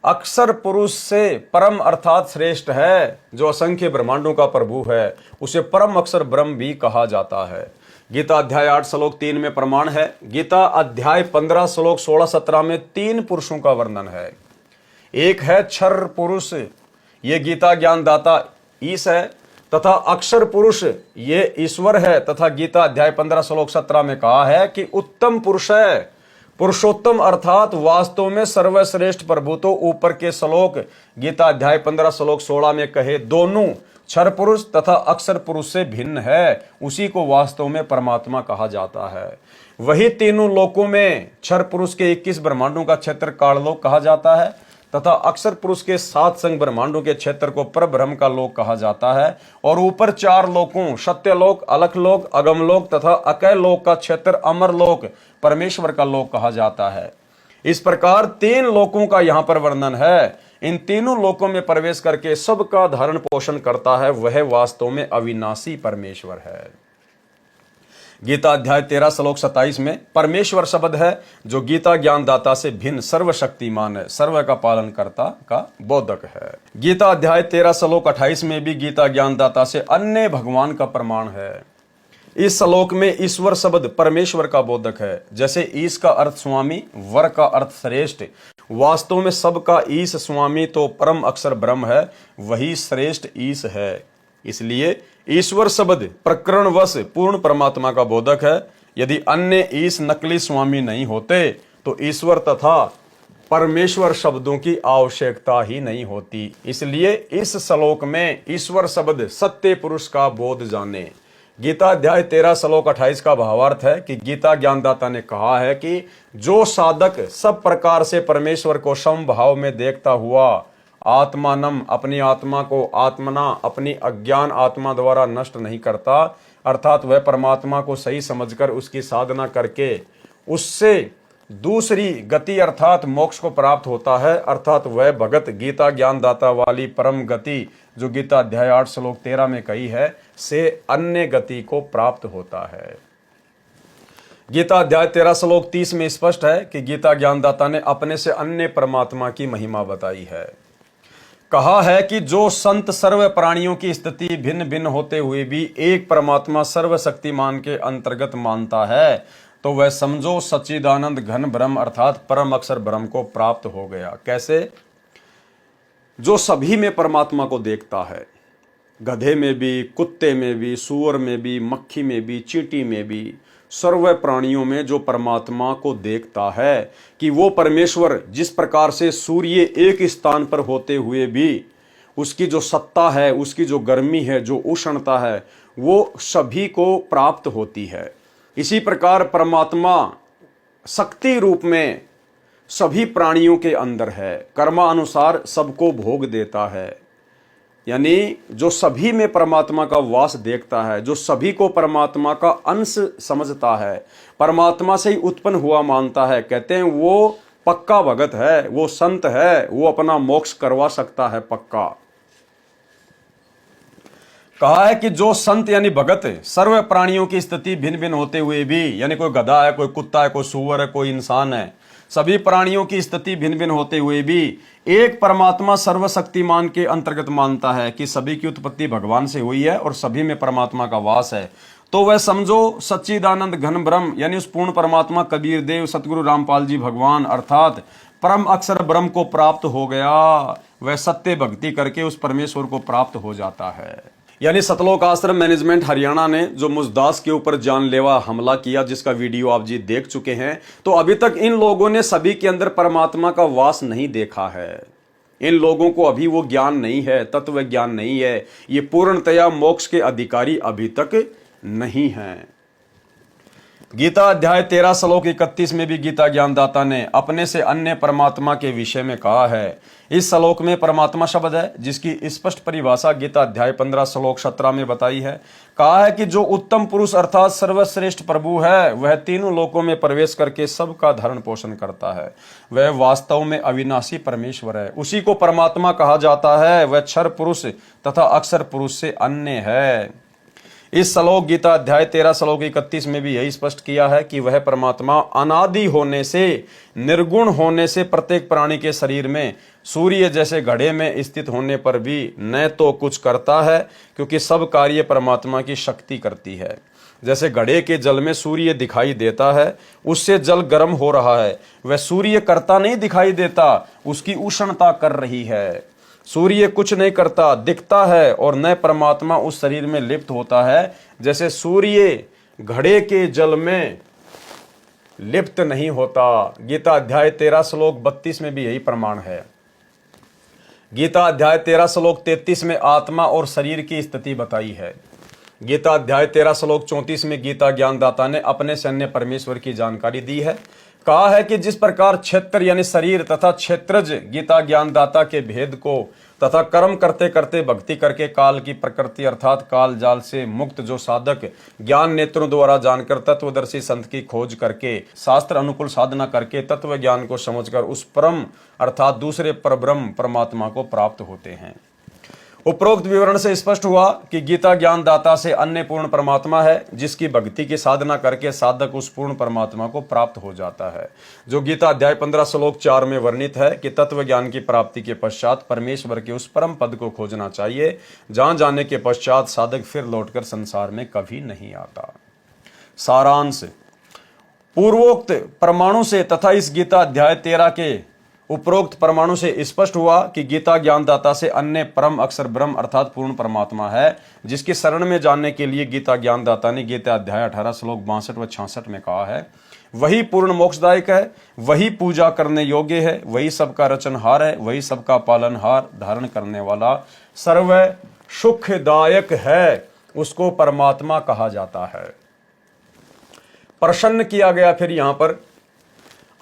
अक्षर पुरुष से परम अर्थात श्रेष्ठ है, जो असंख्य ब्रह्मांडों का प्रभु है, उसे परम अक्षर ब्रह्म भी कहा जाता है। गीता अध्याय 8 श्लोक 3 में प्रमाण है। गीता अध्याय 15 श्लोक 16-17 में 3 पुरुषों का वर्णन है। एक है क्षर पुरुष, ये गीता ज्ञानदाता ईश है, तथा अक्षर पुरुष ये ईश्वर है। तथा गीता अध्याय 15 श्लोक 17 में कहा है कि उत्तम पुरुष है, पुरुषोत्तम अर्थात वास्तव में सर्वश्रेष्ठ प्रभु। तो ऊपर के श्लोक गीता अध्याय 15 श्लोक 16 में कहे दोनों क्षर पुरुष तथा अक्षर पुरुष से भिन्न है, उसी को वास्तव में परमात्मा कहा जाता है। वही तीनों लोकों में क्षर पुरुष के 21 ब्रह्मांडों का क्षेत्र काललोक कहा जाता है तथा अक्षर पुरुष के 7 संग ब्रह्मांडों के क्षेत्र को परब्रह्म का लोक कहा जाता है। और ऊपर 4 लोकों सत्यलोक, अलखलोक, अगमलोक तथा अकय लोक का क्षेत्र अमरलोक परमेश्वर का लोक कहा जाता है। इस प्रकार 3 लोकों का यहाँ पर वर्णन है। इन तीनों लोकों में प्रवेश करके सबका धारण पोषण करता है, वह वास्तव में अविनाशी परमेश्वर है। गीता अध्याय 13 श्लोक 27 में परमेश्वर शब्द है जो गीता ज्ञानदाता से भिन्न सर्वशक्तिमान है, सर्व का पालन करता का बोधक है। गीता अध्याय 13 श्लोक 28 में भी गीता ज्ञानदाता से अन्य भगवान का प्रमाण है। इस श्लोक में ईश्वर शब्द परमेश्वर का बोधक है। जैसे ईश का अर्थ स्वामी, वर का अर्थ श्रेष्ठ, वास्तव में सबका ईश स्वामी तो परम अक्षर ब्रह्म है, वही श्रेष्ठ ईश है। इसलिए ईश्वर शब्द प्रकरणवश पूर्ण परमात्मा का बोधक है। यदि अन्य ईश नकली स्वामी नहीं होते तो ईश्वर तथा परमेश्वर शब्दों की आवश्यकता ही नहीं होती। इसलिए इस श्लोक में ईश्वर शब्द सत्य पुरुष का बोध जाने। गीता अध्याय 13 श्लोक 28 का भावार्थ है कि गीता ज्ञानदाता ने कहा है कि जो साधक सब प्रकार से परमेश्वर को समभाव में देखता हुआ आत्मानम अपनी आत्मा को आत्मना अपनी अज्ञान आत्मा द्वारा नष्ट नहीं करता, अर्थात वह परमात्मा को सही समझकर उसकी साधना करके उससे दूसरी गति अर्थात मोक्ष को प्राप्त होता है, अर्थात वह भगत गीता ज्ञानदाता वाली परम गति जो गीता अध्याय 8 श्लोक 13 में कही है से अन्य गति को प्राप्त होता है। गीता अध्याय 13 श्लोक 30 में स्पष्ट है कि गीता ज्ञानदाता ने अपने से अन्य परमात्मा की महिमा बताई है। कहा है कि जो संत सर्व प्राणियों की स्थिति भिन्न भिन्न होते हुए भी एक परमात्मा सर्वशक्तिमान के अंतर्गत मानता है तो वह समझो सच्चिदानंद घन ब्रह्म अर्थात परम अक्षर ब्रह्म को प्राप्त हो गया। कैसे? जो सभी में परमात्मा को देखता है, गधे में भी, कुत्ते में भी, सूअर में भी, मक्खी में भी, चींटी में भी, सर्व प्राणियों में जो परमात्मा को देखता है कि वो परमेश्वर जिस प्रकार से सूर्य एक स्थान पर होते हुए भी उसकी जो सत्ता है, उसकी जो गर्मी है, जो उष्णता है, वो सभी को प्राप्त होती है। इसी प्रकार परमात्मा शक्ति रूप में सभी प्राणियों के अंदर है, कर्मानुसार सबको भोग देता है। यानी जो सभी में परमात्मा का वास देखता है, जो सभी को परमात्मा का अंश समझता है, परमात्मा से ही उत्पन्न हुआ मानता है, कहते हैं वो पक्का भगत है, वो संत है, वो अपना मोक्ष करवा सकता है पक्का। कहा है कि जो संत यानी भगत सर्व प्राणियों की स्थिति भिन्न भिन्न होते हुए भी, यानी कोई गधा है, कोई कुत्ता है, कोई सूअर है, कोई इंसान है, सभी प्राणियों की स्थिति भिन्न भिन्न होते हुए भी एक परमात्मा सर्वशक्तिमान के अंतर्गत मानता है कि सभी की उत्पत्ति भगवान से हुई है और सभी में परमात्मा का वास है, तो वह समझो सच्चिदानंद घन ब्रह्म यानी उस पूर्ण परमात्मा कबीर देव सतगुरु रामपाल जी भगवान अर्थात परम अक्षर ब्रह्म को प्राप्त हो गया। वह सत्य भक्ति करके उस परमेश्वर को प्राप्त हो जाता है। यानी सतलोक आश्रम मैनेजमेंट हरियाणा ने जो मुजदास के ऊपर जानलेवा हमला किया, जिसका वीडियो आप जी देख चुके हैं, तो अभी तक इन लोगों ने सभी के अंदर परमात्मा का वास नहीं देखा है। इन लोगों को अभी वो ज्ञान नहीं है, तत्व ज्ञान नहीं है, ये पूर्णतया मोक्ष के अधिकारी अभी तक नहीं हैं। गीता अध्याय 13 श्लोक 31 में भी गीता ज्ञानदाता ने अपने से अन्य परमात्मा के विषय में कहा है। इस श्लोक में परमात्मा शब्द है जिसकी स्पष्ट परिभाषा गीता अध्याय 15 श्लोक 17 में बताई है। कहा है कि जो उत्तम पुरुष अर्थात सर्वश्रेष्ठ प्रभु है वह तीनों लोकों में प्रवेश करके सबका धरण पोषण करता है। वह वास्तव में अविनाशी परमेश्वर है, उसी को परमात्मा कहा जाता है। वह क्षर पुरुष तथा अक्षर पुरुष से अन्य है। इस श्लोक गीता अध्याय 13 श्लोक 31 में भी यही स्पष्ट किया है कि वह परमात्मा अनादि होने से, निर्गुण होने से प्रत्येक प्राणी के शरीर में सूर्य जैसे घड़े में स्थित होने पर भी न तो कुछ करता है, क्योंकि सब कार्य परमात्मा की शक्ति करती है। जैसे घड़े के जल में सूर्य दिखाई देता है, उससे जल गर्म हो रहा है, वह सूर्य करता नहीं दिखाई देता, उसकी उष्णता कर रही है। सूर्य कुछ नहीं करता, दिखता है, और न परमात्मा उस शरीर में लिप्त होता है। जैसे सूर्य घड़े के जल में लिप्त नहीं होता। गीता अध्याय 13 श्लोक 32 में भी यही प्रमाण है। गीता अध्याय 13 श्लोक 33 में आत्मा और शरीर की स्थिति बताई है। गीता अध्याय 13 श्लोक 34 में गीता ज्ञानदाता ने अपने से अन्य परमेश्वर की जानकारी दी है। कहा है कि जिस प्रकार क्षेत्र यानी शरीर तथा क्षेत्रज गीता ज्ञानदाता के भेद को तथा कर्म करते करते भक्ति करके काल की प्रकृति अर्थात काल जाल से मुक्त जो साधक ज्ञान नेत्रों द्वारा जानकर तत्वदर्शी संत की खोज करके शास्त्र अनुकूल साधना करके तत्व ज्ञान को समझकर उस परम अर्थात दूसरे परब्रह्म परमात्मा को प्राप्त होते हैं। उपरोक्त विवरण से स्पष्ट हुआ कि गीता ज्ञानदाता से अन्य पूर्ण परमात्मा है, जिसकी भक्ति की साधना करके साधक उस पूर्ण परमात्मा को प्राप्त हो जाता है। जो गीता अध्याय 15 श्लोक 4 में वर्णित है कि तत्व ज्ञान की प्राप्ति के पश्चात परमेश्वर के उस परम पद को खोजना चाहिए, जहां जाने के पश्चात साधक फिर लौटकर संसार में कभी नहीं आता। सारांश, पूर्वोक्त परमाणु से तथा इस गीता अध्याय 13 के उपरोक्त परमाणु से स्पष्ट हुआ कि गीता ज्ञानदाता से अन्य परम अक्षर ब्रह्म अर्थात पूर्ण परमात्मा है, जिसकी शरण में जानने के लिए गीता ज्ञानदाता ने गीता अध्याय 18 श्लोक 62 व 66 में कहा है, वही पूर्ण मोक्षदायक है, वही पूजा करने योग्य है, वही सबका रचनहार है, वही सबका पालनहार धारण करने वाला सर्व सुखदायक है, उसको परमात्मा कहा जाता है। प्रसन्न किया गया फिर यहां पर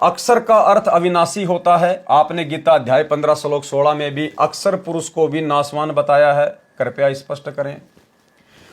अक्षर का अर्थ अविनाशी होता है। आपने गीता अध्याय 15 श्लोक 16 में भी अक्षर पुरुष को भी नाशवान बताया है, कृपया स्पष्ट करें।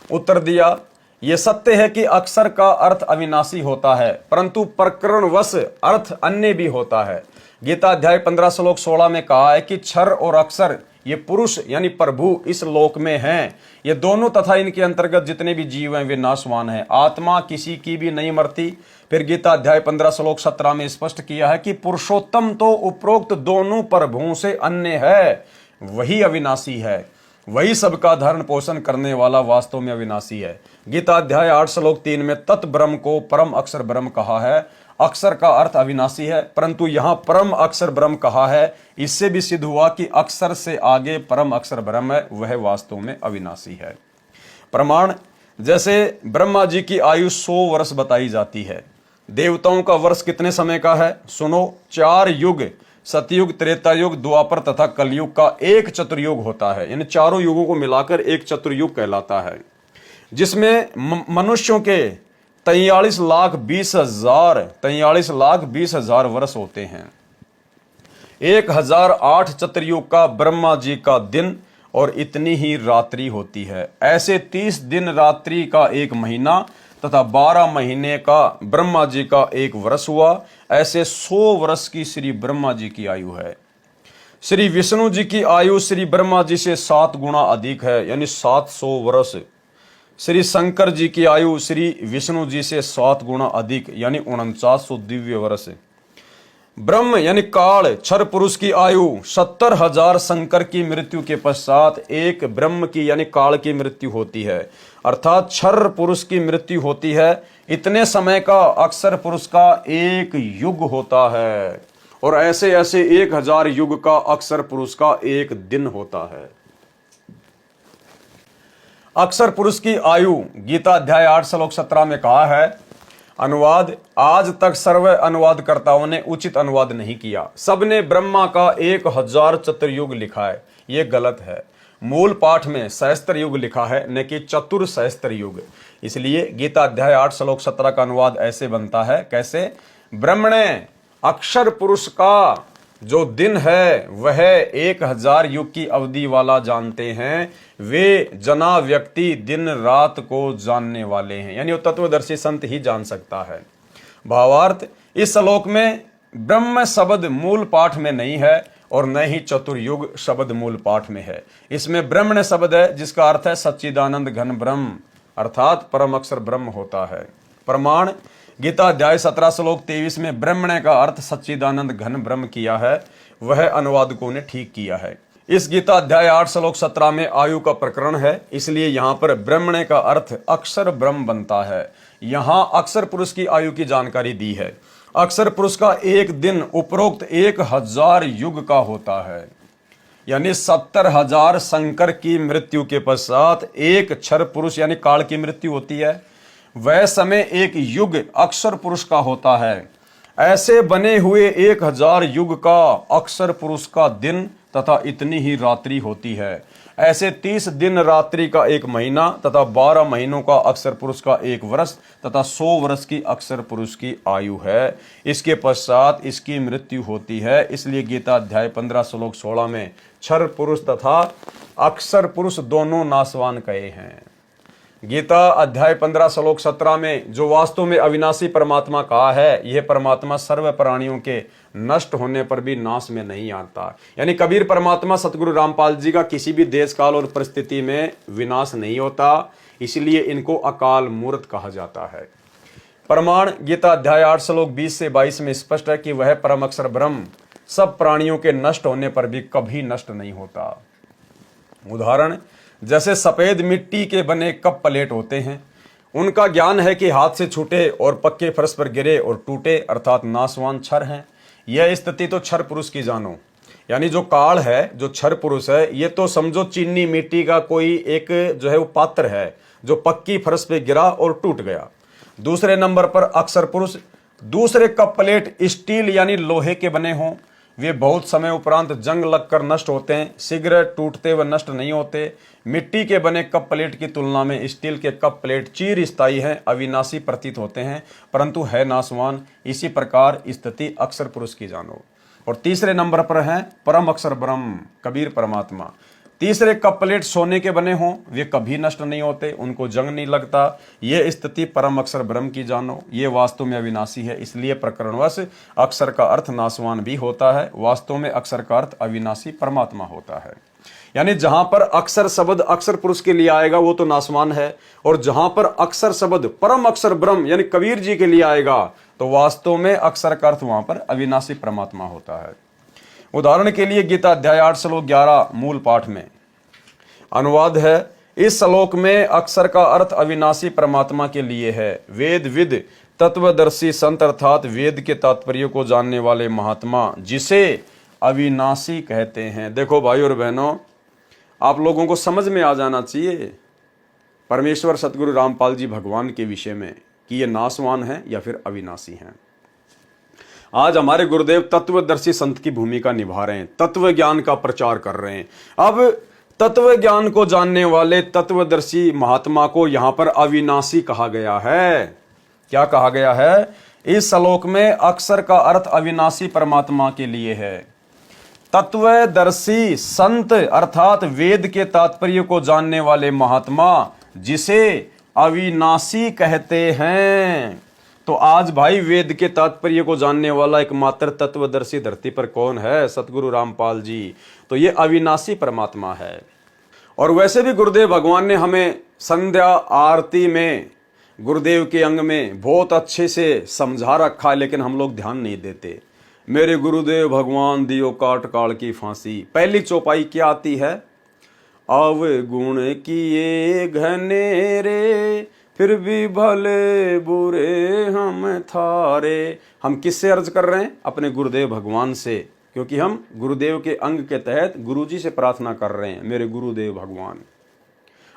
उत्तर दिया, यह सत्य है कि अक्षर का अर्थ अविनाशी होता है, परंतु प्रकरणवश अर्थ अन्य भी होता है। गीता अध्याय 15 श्लोक 16 में कहा है कि क्षर और अक्षर ये पुरुष यानी प्रभु इस लोक में हैं, ये दोनों तथा इनके अंतर्गत जितने भी जीव हैं वे नाशवान हैं, आत्मा किसी की भी नहीं मरती। फिर गीता अध्याय 15 श्लोक 17 में स्पष्ट किया है कि पुरुषोत्तम तो उपरोक्त दोनों प्रभुओं से अन्य है, वही अविनाशी है, वही सबका धारण पोषण करने वाला वास्तव में अविनाशी है। गीता अध्याय 8 श्लोक 3 में तत् ब्रह्म को परम अक्षर ब्रह्म कहा है। अक्षर का अर्थ अविनाशी है, परंतु यहां परम अक्षर ब्रह्म कहा है, इससे भी सिद्ध हुआ कि अक्षर से आगे परम अक्षर ब्रह्म है, वह वास्तव में अविनाशी है। प्रमाण, जैसे ब्रह्मा जी की आयु 100 वर्ष बताई जाती है, देवताओं का वर्ष कितने समय का है? सुनो, 4 युग, सतयुग, त्रेता युग, द्वापर तथा कलयुग का एक चतुर्युग होता है, यानी चारों युगों को मिलाकर एक चतुर्युग कहलाता है, जिसमें मनुष्यों के 43,20,000 वर्ष होते हैं। 1008 चतुर्युग का ब्रह्मा जी का दिन और इतनी ही रात्रि होती है। ऐसे 30 दिन रात्रि का एक महीना तथा 12 महीने का ब्रह्मा जी का एक वर्ष हुआ। ऐसे 100 वर्ष की श्री ब्रह्मा जी की आयु है। श्री विष्णु जी की आयु श्री ब्रह्मा जी से 7 गुना अधिक है, यानी 700 वर्ष। श्री शंकर जी की आयु श्री विष्णु जी से 7 गुना अधिक, यानी 4900 दिव्य वर्ष। ब्रह्म यानी काल क्षर पुरुष की आयु 70,000 शंकर की मृत्यु के पश्चात एक ब्रह्म की यानी काल की मृत्यु होती है, अर्थात क्षर पुरुष की मृत्यु होती है। इतने समय का अक्षर पुरुष का एक युग होता है, और ऐसे ऐसे 1000 युग का अक्षर पुरुष का एक दिन होता है। अक्षर पुरुष की आयु गीता अध्याय 8 श्लोक 17 में कहा है। अनुवाद, आज तक सर्व अनुवादकर्ताओं ने उचित अनुवाद नहीं किया, सबने ब्रह्मा का 1000 चतुर्युग लिखा है, ये गलत है। मूल पाठ में सहस्त्र युग लिखा है, न कि चतुर्सहस्त्र युग। इसलिए गीता अध्याय 8 श्लोक 17 का अनुवाद ऐसे बनता है, कैसे? ब्रह्मणे अक्षर पुरुष का जो दिन है वह 1000 युग की अवधि वाला जानते हैं, वे जना व्यक्ति दिन रात को जानने वाले हैं, यानी वो तत्वदर्शी संत ही जान सकता है। भावार्थ, इस श्लोक में ब्रह्म शब्द मूल पाठ में नहीं है और न ही चतुर्युग शब्द मूल पाठ में है। इसमें ब्रह्मण्य शब्द है, जिसका अर्थ है सच्चिदानंद घन ब्रह्म, अर्थात परम अक्षर ब्रह्म होता है। प्रमाण, गीता अध्याय 17 श्लोक 23 में ब्रह्मण्य का अर्थ सच्चिदानंद घन ब्रह्म किया है, वह अनुवादकों ने ठीक किया है। इस गीता अध्याय 8 श्लोक 17 में आयु का प्रकरण है, इसलिए यहां पर ब्रह्मण्य का अर्थ अक्षर ब्रह्म बनता है। यहां अक्षर पुरुष की आयु की जानकारी दी है। अक्षर पुरुष का एक दिन उपरोक्त 1000 युग का होता है, यानी 70,000 शंकर की मृत्यु के पश्चात एक क्षर पुरुष यानी काल की मृत्यु होती है। वह समय एक युग अक्षर पुरुष का होता है। ऐसे बने हुए 1000 युग का अक्षर पुरुष का दिन तथा इतनी ही रात्रि होती है। ऐसे 30 दिन रात्रि का एक महीना तथा 12 महीनों का अक्षर पुरुष का एक वर्ष तथा 100 वर्ष की अक्षर पुरुष की आयु है। इसके पश्चात इसकी मृत्यु होती है। इसलिए गीता अध्याय 15 श्लोक 16 में क्षर पुरुष तथा अक्षर पुरुष दोनों नाशवान कहे हैं। गीता अध्याय 15 श्लोक 17 में जो वास्तव में अविनाशी परमात्मा कहा है, यह परमात्मा सर्व प्राणियों के नष्ट होने पर भी नाश में नहीं आता। यानी कबीर परमात्मा सतगुरु रामपाल जी का किसी भी देश काल और परिस्थिति में विनाश नहीं होता, इसलिए इनको अकाल मूर्त कहा जाता है। प्रमाण, गीता अध्याय 8 श्लोक 20 से 22 में स्पष्ट है कि वह परम अक्षर ब्रह्म सब प्राणियों के नष्ट होने पर भी कभी नष्ट नहीं होता। उदाहरण, जैसे सफेद मिट्टी के बने कप प्लेट होते हैं, उनका ज्ञान है कि हाथ से छूटे और पक्के फर्श पर गिरे और टूटे, अर्थात नाशवान क्षर हैं। यह स्थिति तो क्षर पुरुष की जानो। यानी जो काल है, जो क्षर पुरुष है, ये तो समझो चीनी मिट्टी का कोई एक जो है वो पात्र है जो पक्की फर्श पे गिरा और टूट गया। दूसरे नंबर पर अक्षर पुरुष, दूसरे कप प्लेट स्टील यानी लोहे के बने हों, वे बहुत समय उपरांत जंग लगकर नष्ट होते हैं, शीघ्र टूटते व नष्ट नहीं होते। मिट्टी के बने कप प्लेट की तुलना में स्टील के कप प्लेट चिरस्थायी हैं, अविनाशी प्रतीत होते हैं, परंतु है नाशवान। इसी प्रकार स्थिति अक्षर पुरुष की जानो। और तीसरे नंबर पर है परम अक्षर ब्रह्म, कबीर परमात्मा। तीसरे कप प्लेट सोने के बने हों, वे कभी नष्ट नहीं होते, उनको जंग नहीं लगता। ये स्थिति परम अक्षर ब्रह्म की जानो। ये वास्तव में अविनाशी है, इसलिए प्रकरणवश अक्षर का अर्थ नाशवान भी होता है, वास्तव में अक्षर का अर्थ अविनाशी परमात्मा होता है। यानी जहां पर अक्षर शब्द अक्षर पुरुष के लिए आएगा वो तो नाशवान है, और जहां पर अक्षर शब्द परम अक्षर ब्रह्म यानी कबीर जी के लिए आएगा तो वास्तव में अक्षर का अर्थ वहां पर अविनाशी परमात्मा होता है। उदाहरण के लिए गीता अध्याय 8 श्लोक 11 मूल पाठ में अनुवाद है। इस श्लोक में अक्षर का अर्थ अविनाशी परमात्मा के लिए है। वेद विद तत्वदर्शी संत अर्थात वेद के तात्पर्य को जानने वाले महात्मा जिसे अविनाशी कहते हैं। देखो भाई और बहनों, आप लोगों को समझ में आ जाना चाहिए परमेश्वर सतगुरु रामपाल जी भगवान के विषय में कि ये नाशवान है या फिर अविनाशी हैं। आज हमारे गुरुदेव तत्वदर्शी संत की भूमिका निभा रहे हैं, तत्व ज्ञान का प्रचार कर रहे हैं। अब तत्व ज्ञान को जानने वाले तत्वदर्शी महात्मा को यहां पर अविनाशी कहा गया है। क्या कहा गया है? इस श्लोक में अक्षर का अर्थ अविनाशी परमात्मा के लिए है। तत्वदर्शी संत अर्थात वेद के तात्पर्य को जानने वाले महात्मा जिसे अविनाशी कहते हैं। तो आज भाई वेद के तात्पर्य को जानने वाला एकमात्र तत्वदर्शी धरती पर कौन है? सतगुरु रामपाल जी। तो ये अविनाशी परमात्मा है। और वैसे भी गुरुदेव भगवान ने हमें संध्या आरती में गुरुदेव के अंग में बहुत अच्छे से समझा रखा है, लेकिन हम लोग ध्यान नहीं देते। मेरे गुरुदेव भगवान दियो काट काल की फांसी। पहली चौपाई क्या आती है? अवगुण किए घनेरे फिर भी भले बुरे हम थारे। हम किससे अर्ज कर रहे हैं? अपने गुरुदेव भगवान से, क्योंकि हम गुरुदेव के अंग के तहत गुरुजी से प्रार्थना कर रहे हैं। मेरे गुरुदेव भगवान,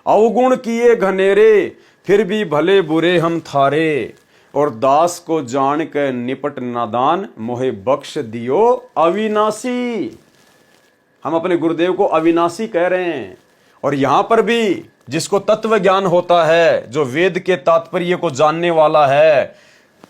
अवगुण किए घनेरे फिर भी भले बुरे हम थारे, और दास को जान के निपट नादान मोहे बख्श दियो अविनाशी। हम अपने गुरुदेव को अविनाशी कह रहे हैं। और यहां पर भी जिसको तत्व ज्ञान होता है, जो वेद के तात्पर्य को जानने वाला है,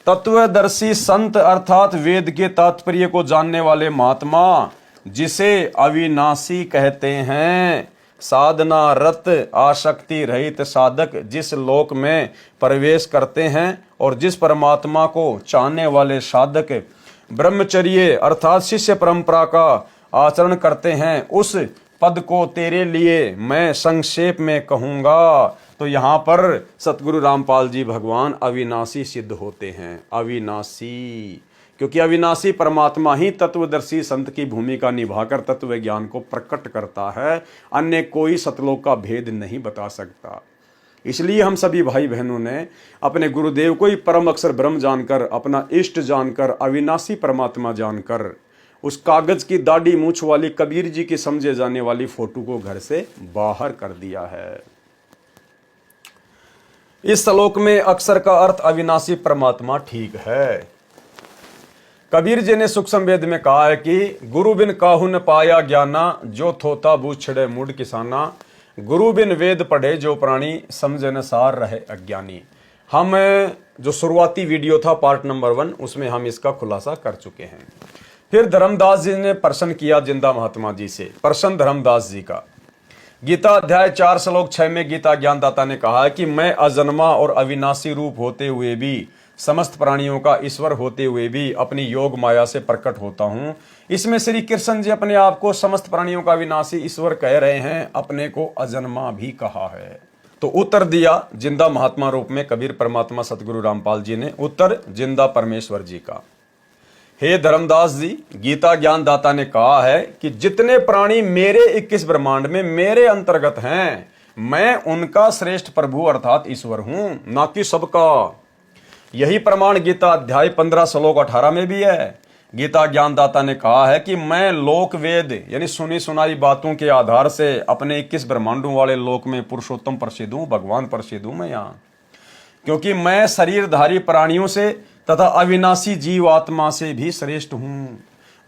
तत्वदर्शी संत अर्थात वेद के तात्पर्य को जानने वाले महात्मा जिसे अविनाशी कहते हैं। साधना रत आसक्ति रहित साधक जिस लोक में प्रवेश करते हैं और जिस परमात्मा को चाहने वाले साधक ब्रह्मचर्य अर्थात शिष्य परंपरा का आचरण करते हैं, उस पद को तेरे लिए मैं संक्षेप में कहूंगा। तो यहां पर सतगुरु रामपाल जी भगवान अविनाशी सिद्ध होते हैं। अविनाशी, क्योंकि अविनाशी परमात्मा ही तत्वदर्शी संत की भूमिका निभाकर तत्व ज्ञान को प्रकट करता है। अन्य कोई सतलोक का भेद नहीं बता सकता। इसलिए हम सभी भाई बहनों ने अपने गुरुदेव को ही परम अक्षर ब्रह्म जानकर, अपना इष्ट जानकर, अविनाशी परमात्मा जानकर, उस कागज की दाढ़ी मूछ वाली कबीर जी की समझे जाने वाली फोटो को घर से बाहर कर दिया है। इस श्लोक में अक्षर का अर्थ अविनाशी परमात्मा ठीक है। कबीर जी ने सूक्ष्म वेद में कहा है कि गुरु बिन काहू न पाया ज्ञाना, जो थोता बूछड़े मुड़ किसाना। गुरु बिन वेद पढ़े जो प्राणी, समझे न सार रहे अज्ञानी। हम जो शुरुआती वीडियो था पार्ट नंबर 1, उसमें हम इसका खुलासा कर चुके हैं। फिर धर्मदास जी ने प्रश्न किया जिंदा महात्मा जी से, प्रश्न धर्मदास जी का। गीता अध्याय 4 श्लोक 6 में गीता ज्ञानदाता ने कहा कि मैं अजन्मा और अविनाशी रूप होते हुए भी, समस्त प्राणियों का ईश्वर होते हुए भी अपनी योग माया से प्रकट होता हूं। इसमें श्री कृष्ण जी अपने आप को समस्त प्राणियों का अविनाशी ईश्वर कह रहे हैं, अपने को अजन्मा भी कहा है। तो उत्तर दिया जिंदा महात्मा रूप में कबीर परमात्मा सतगुरु रामपाल जी ने, उत्तर जिंदा परमेश्वर जी का। हे धर्मदास जी, गीता ज्ञानदाता ने कहा है कि जितने प्राणी मेरे 21 ब्रह्मांड में मेरे अंतर्गत हैं, मैं उनका श्रेष्ठ प्रभु अर्थात ईश्वर हूं, ना कि सबका। यही प्रमाण गीता अध्याय 15 श्लोक 18 में भी है। गीता ज्ञानदाता ने कहा है कि मैं लोक वेद यानी सुनी सुनाई बातों के आधार से अपने 21 ब्रह्मांडों वाले लोक में पुरुषोत्तम प्रसिद्ध हूं, भगवान प्रसिद्ध हूं मैं यहाँ, क्योंकि मैं शरीरधारी प्राणियों से तथा अविनाशी जीव आत्मा से भी श्रेष्ठ हूं,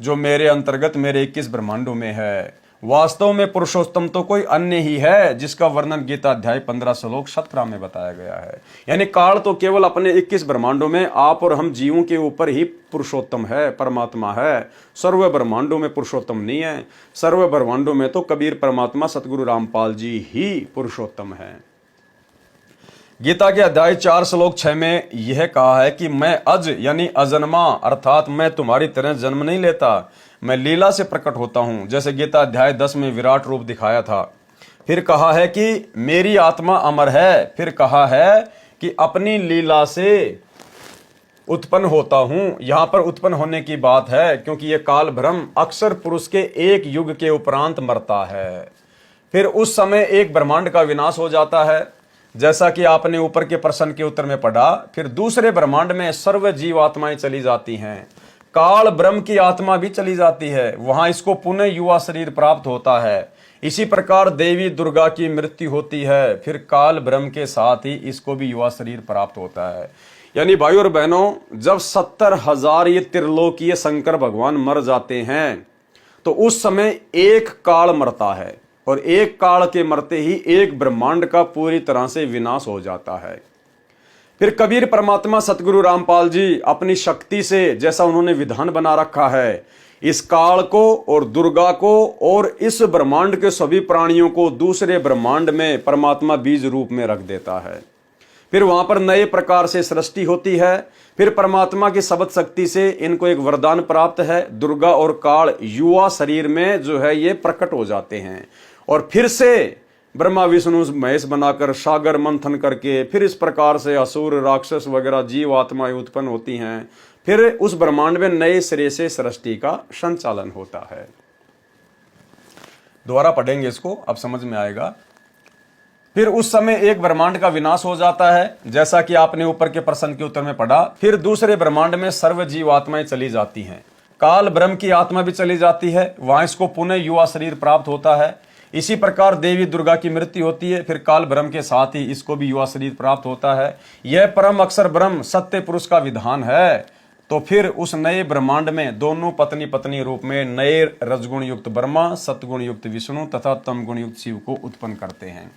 जो मेरे अंतर्गत मेरे 21 ब्रह्मांडों में है। वास्तव में पुरुषोत्तम तो कोई अन्य ही है, जिसका वर्णन गीता अध्याय 15 श्लोक 17 में बताया गया है। यानी काल तो केवल अपने 21 ब्रह्मांडों में आप और हम जीवों के ऊपर ही पुरुषोत्तम है, परमात्मा है। सर्व ब्रह्मांडों में पुरुषोत्तम नहीं है। सर्व ब्रह्मांडों में तो कबीर परमात्मा सतगुरु रामपाल जी ही पुरुषोत्तम है। गीता के अध्याय 4 श्लोक 6 में यह कहा है कि मैं अज यानी अजन्मा, अर्थात मैं तुम्हारी तरह जन्म नहीं लेता, मैं लीला से प्रकट होता हूं, जैसे गीता अध्याय 10 में विराट रूप दिखाया था। फिर कहा है कि मेरी आत्मा अमर है। फिर कहा है कि अपनी लीला से उत्पन्न होता हूं। यहां पर उत्पन्न होने की बात है, क्योंकि यह काल भ्रम अक्सर पुरुष के एक युग के उपरांत मरता है। फिर उस समय एक ब्रह्मांड का विनाश हो जाता है, जैसा कि आपने ऊपर के प्रश्न के उत्तर में पढ़ा। फिर दूसरे ब्रह्मांड में सर्व जीव आत्माएं चली जाती हैं, काल ब्रह्म की आत्मा भी चली जाती है, वहां इसको पुनः युवा शरीर प्राप्त होता है। इसी प्रकार देवी दुर्गा की मृत्यु होती है, फिर काल ब्रह्म के साथ ही इसको भी युवा शरीर प्राप्त होता है। यानी भाइयों और बहनों, जब 70,000 ये त्रिलोकीय शंकर भगवान मर जाते हैं, तो उस समय एक काल मरता है, और एक काल के मरते ही एक ब्रह्मांड का पूरी तरह से विनाश हो जाता है। फिर कबीर परमात्मा सतगुरु रामपाल जी अपनी शक्ति से, जैसा उन्होंने विधान बना रखा है, इस काल को और दुर्गा को और इस ब्रह्मांड के सभी प्राणियों को दूसरे ब्रह्मांड में परमात्मा बीज रूप में रख देता है। फिर वहां पर नए प्रकार से सृष्टि होती है। फिर परमात्मा की शब्द शक्ति से इनको एक वरदान प्राप्त है। दुर्गा और काल युवा शरीर में जो है ये प्रकट हो जाते हैं, और फिर से ब्रह्मा विष्णु महेश बनाकर सागर मंथन करके फिर इस प्रकार से असुर राक्षस वगैरह जीव आत्माएं उत्पन्न होती हैं। फिर उस ब्रह्मांड में नए सिरे से सृष्टि का संचालन होता है। दोबारा पढ़ेंगे इसको, अब समझ में आएगा। फिर उस समय एक ब्रह्मांड का विनाश हो जाता है, जैसा कि आपने ऊपर के प्रश्न के उत्तर में पढ़ा। फिर दूसरे ब्रह्मांड में सर्व जीव आत्माएं चली जाती हैं, काल ब्रह्म की आत्मा भी चली जाती है, वहां इसको पुनः युवा शरीर प्राप्त होता है। इसी प्रकार देवी दुर्गा की मृत्यु होती है, फिर काल ब्रह्म के साथ ही इसको भी युवा शरीर प्राप्त होता है। यह परम अक्षर ब्रह्म सत्य पुरुष का विधान है। तो फिर उस नए ब्रह्मांड में दोनों पत्नी पत्नी रूप में नए रजगुण युक्त ब्रह्मा, सतगुण युक्त विष्णु तथा तम गुण युक्त शिव को उत्पन्न करते हैं।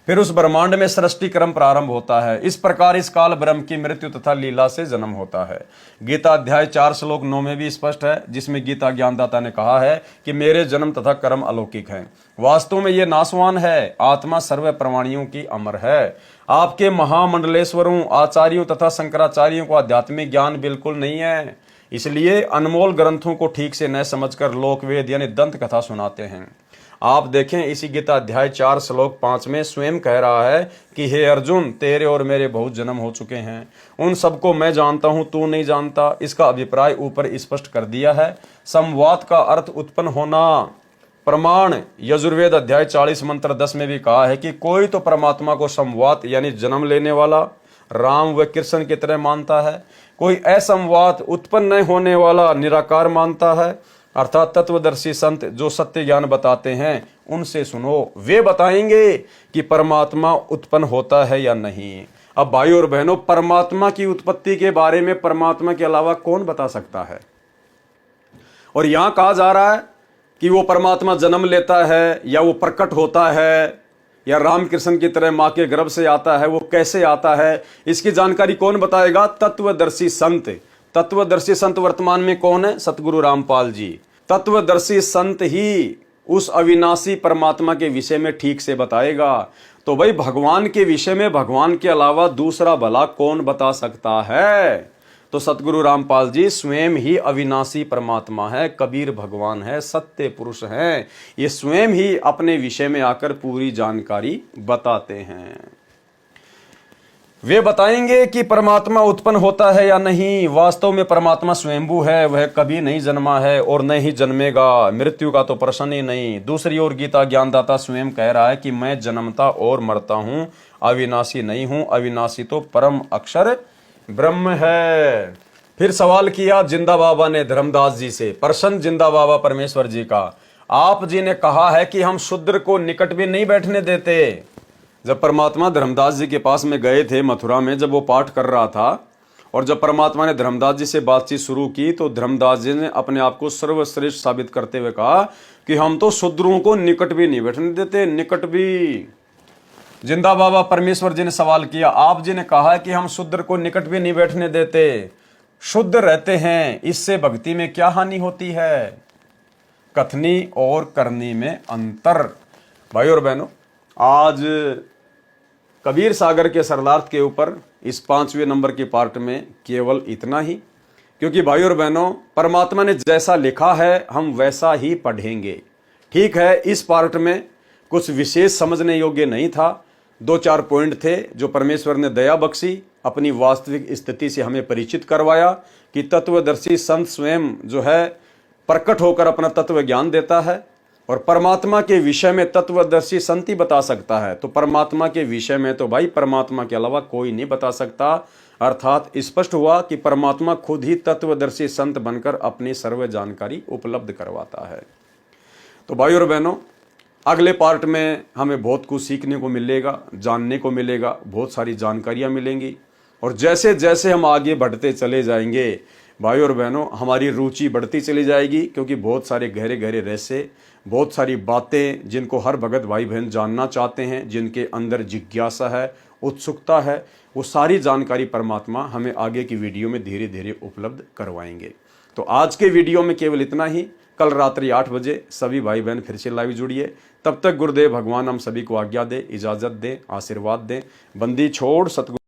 फिर उस ब्रह्मांड में सृष्टि क्रम प्रारंभ होता है। इस प्रकार इस काल ब्रह्म की मृत्यु तथा लीला से जन्म होता है। गीता अध्याय 4 श्लोक 9 में भी स्पष्ट है, जिसमें गीता ज्ञानदाता ने कहा है कि मेरे जन्म तथा कर्म अलौकिक हैं। वास्तव में ये नाशवान है, आत्मा सर्व प्राणियों की अमर है। आपके महामंडलेश्वरों, आचार्यों तथा शंकराचार्यों को आध्यात्मिक ज्ञान बिल्कुल नहीं है, इसलिए अनमोल ग्रंथों को ठीक से न समझकर लोकवेद यानी दंत कथा सुनाते हैं। आप देखें, इसी गीता अध्याय 4 श्लोक 5 में स्वयं कह रहा है कि हे अर्जुन, तेरे और मेरे बहुत जन्म हो चुके हैं, उन सबको मैं जानता हूं, तू नहीं जानता। इसका अभिप्राय ऊपर स्पष्ट कर दिया है। संवाद का अर्थ उत्पन्न होना। प्रमाण यजुर्वेद अध्याय 40 मंत्र 10 में भी कहा है कि कोई तो परमात्मा को संवाद यानी जन्म लेने वाला राम व कृष्ण की तरह मानता है, कोई असंवाद उत्पन्न न होने वाला निराकार मानता है। अर्थात तत्वदर्शी संत जो सत्य ज्ञान बताते हैं उनसे सुनो, वे बताएंगे कि परमात्मा उत्पन्न होता है या नहीं। अब भाइयों और बहनों, परमात्मा की उत्पत्ति के बारे में परमात्मा के अलावा कौन बता सकता है? और यहां कहा जा रहा है कि वो परमात्मा जन्म लेता है या वो प्रकट होता है या रामकृष्ण की तरह मां के गर्भ से आता है, वो कैसे आता है, इसकी जानकारी कौन बताएगा? तत्वदर्शी संत। तत्वदर्शी संत वर्तमान में कौन है? सतगुरु रामपाल जी। तत्वदर्शी संत ही उस अविनाशी परमात्मा के विषय में ठीक से बताएगा। तो भाई, भगवान के विषय में भगवान के अलावा दूसरा भला कौन बता सकता है? तो सतगुरु रामपाल जी स्वयं ही अविनाशी परमात्मा है, कबीर भगवान है, सत्य पुरुष हैं। ये स्वयं ही अपने विषय में आकर पूरी जानकारी बताते हैं। वे बताएंगे कि परमात्मा उत्पन्न होता है या नहीं। वास्तव में परमात्मा स्वयंभू है, वह कभी नहीं जन्मा है और न ही जन्मेगा, मृत्यु का तो प्रश्न ही नहीं। दूसरी ओर गीता ज्ञानदाता स्वयं कह रहा है कि मैं जन्मता और मरता हूं, अविनाशी नहीं हूं। अविनाशी तो परम अक्षर ब्रह्म है। फिर सवाल किया जिंदा बाबा ने धर्मदास जी से, प्रसन्न जिंदा बाबा परमेश्वर जी का, आप जी ने कहा है कि हम शूद्र को निकट भी नहीं बैठने देते। जब परमात्मा धर्मदास जी के पास में गए थे मथुरा में, जब वो पाठ कर रहा था और जब परमात्मा ने धर्मदास जी से बातचीत शुरू की, तो धर्मदास जी ने अपने आप को सर्वश्रेष्ठ साबित करते हुए कहा कि हम तो शूद्रों को निकट भी नहीं बैठने देते, निकट भी। जिंदा बाबा परमेश्वर जी ने सवाल किया, आप जी ने कहा है कि हम शूद्र को निकट भी नहीं बैठने देते, शुद्ध रहते हैं, इससे भक्ति में क्या हानि होती है? कथनी और करनी में अंतर। भाई और बहनों, आज कबीर सागर के सरलार्थ के ऊपर इस 5वें नंबर के पार्ट में केवल इतना ही, क्योंकि भाई और बहनों, परमात्मा ने जैसा लिखा है हम वैसा ही पढ़ेंगे। ठीक है, इस पार्ट में कुछ विशेष समझने योग्य नहीं था, 2-4 पॉइंट थे जो परमेश्वर ने दया बख्शी, अपनी वास्तविक स्थिति से हमें परिचित करवाया कि तत्वदर्शी संत स्वयं जो है प्रकट होकर अपना तत्व ज्ञान देता है और परमात्मा के विषय में तत्वदर्शी संत ही बता सकता है। तो परमात्मा के विषय में तो भाई परमात्मा के अलावा कोई नहीं बता सकता। अर्थात स्पष्ट हुआ कि परमात्मा खुद ही तत्वदर्शी संत बनकर अपनी सर्व जानकारी उपलब्ध करवाता है। तो भाई और बहनों, अगले पार्ट में हमें बहुत कुछ सीखने को मिलेगा, जानने को मिलेगा, बहुत सारी जानकारियां मिलेंगी और जैसे जैसे हम आगे बढ़ते चले जाएंगे भाई और बहनों, हमारी रुचि बढ़ती चली जाएगी, क्योंकि बहुत सारे गहरे गहरे रहस्य, बहुत सारी बातें जिनको हर भगत भाई बहन जानना चाहते हैं, जिनके अंदर जिज्ञासा है, उत्सुकता है, वो सारी जानकारी परमात्मा हमें आगे की वीडियो में धीरे धीरे उपलब्ध करवाएंगे। तो आज के वीडियो में केवल इतना ही। कल रात्रि 8 बजे सभी भाई बहन फिर से लाइव जुड़िए। तब तक गुरुदेव भगवान हम सभी को आज्ञा दे, इजाजत दे, आशीर्वाद दें। बंदी छोड़ सतगुरु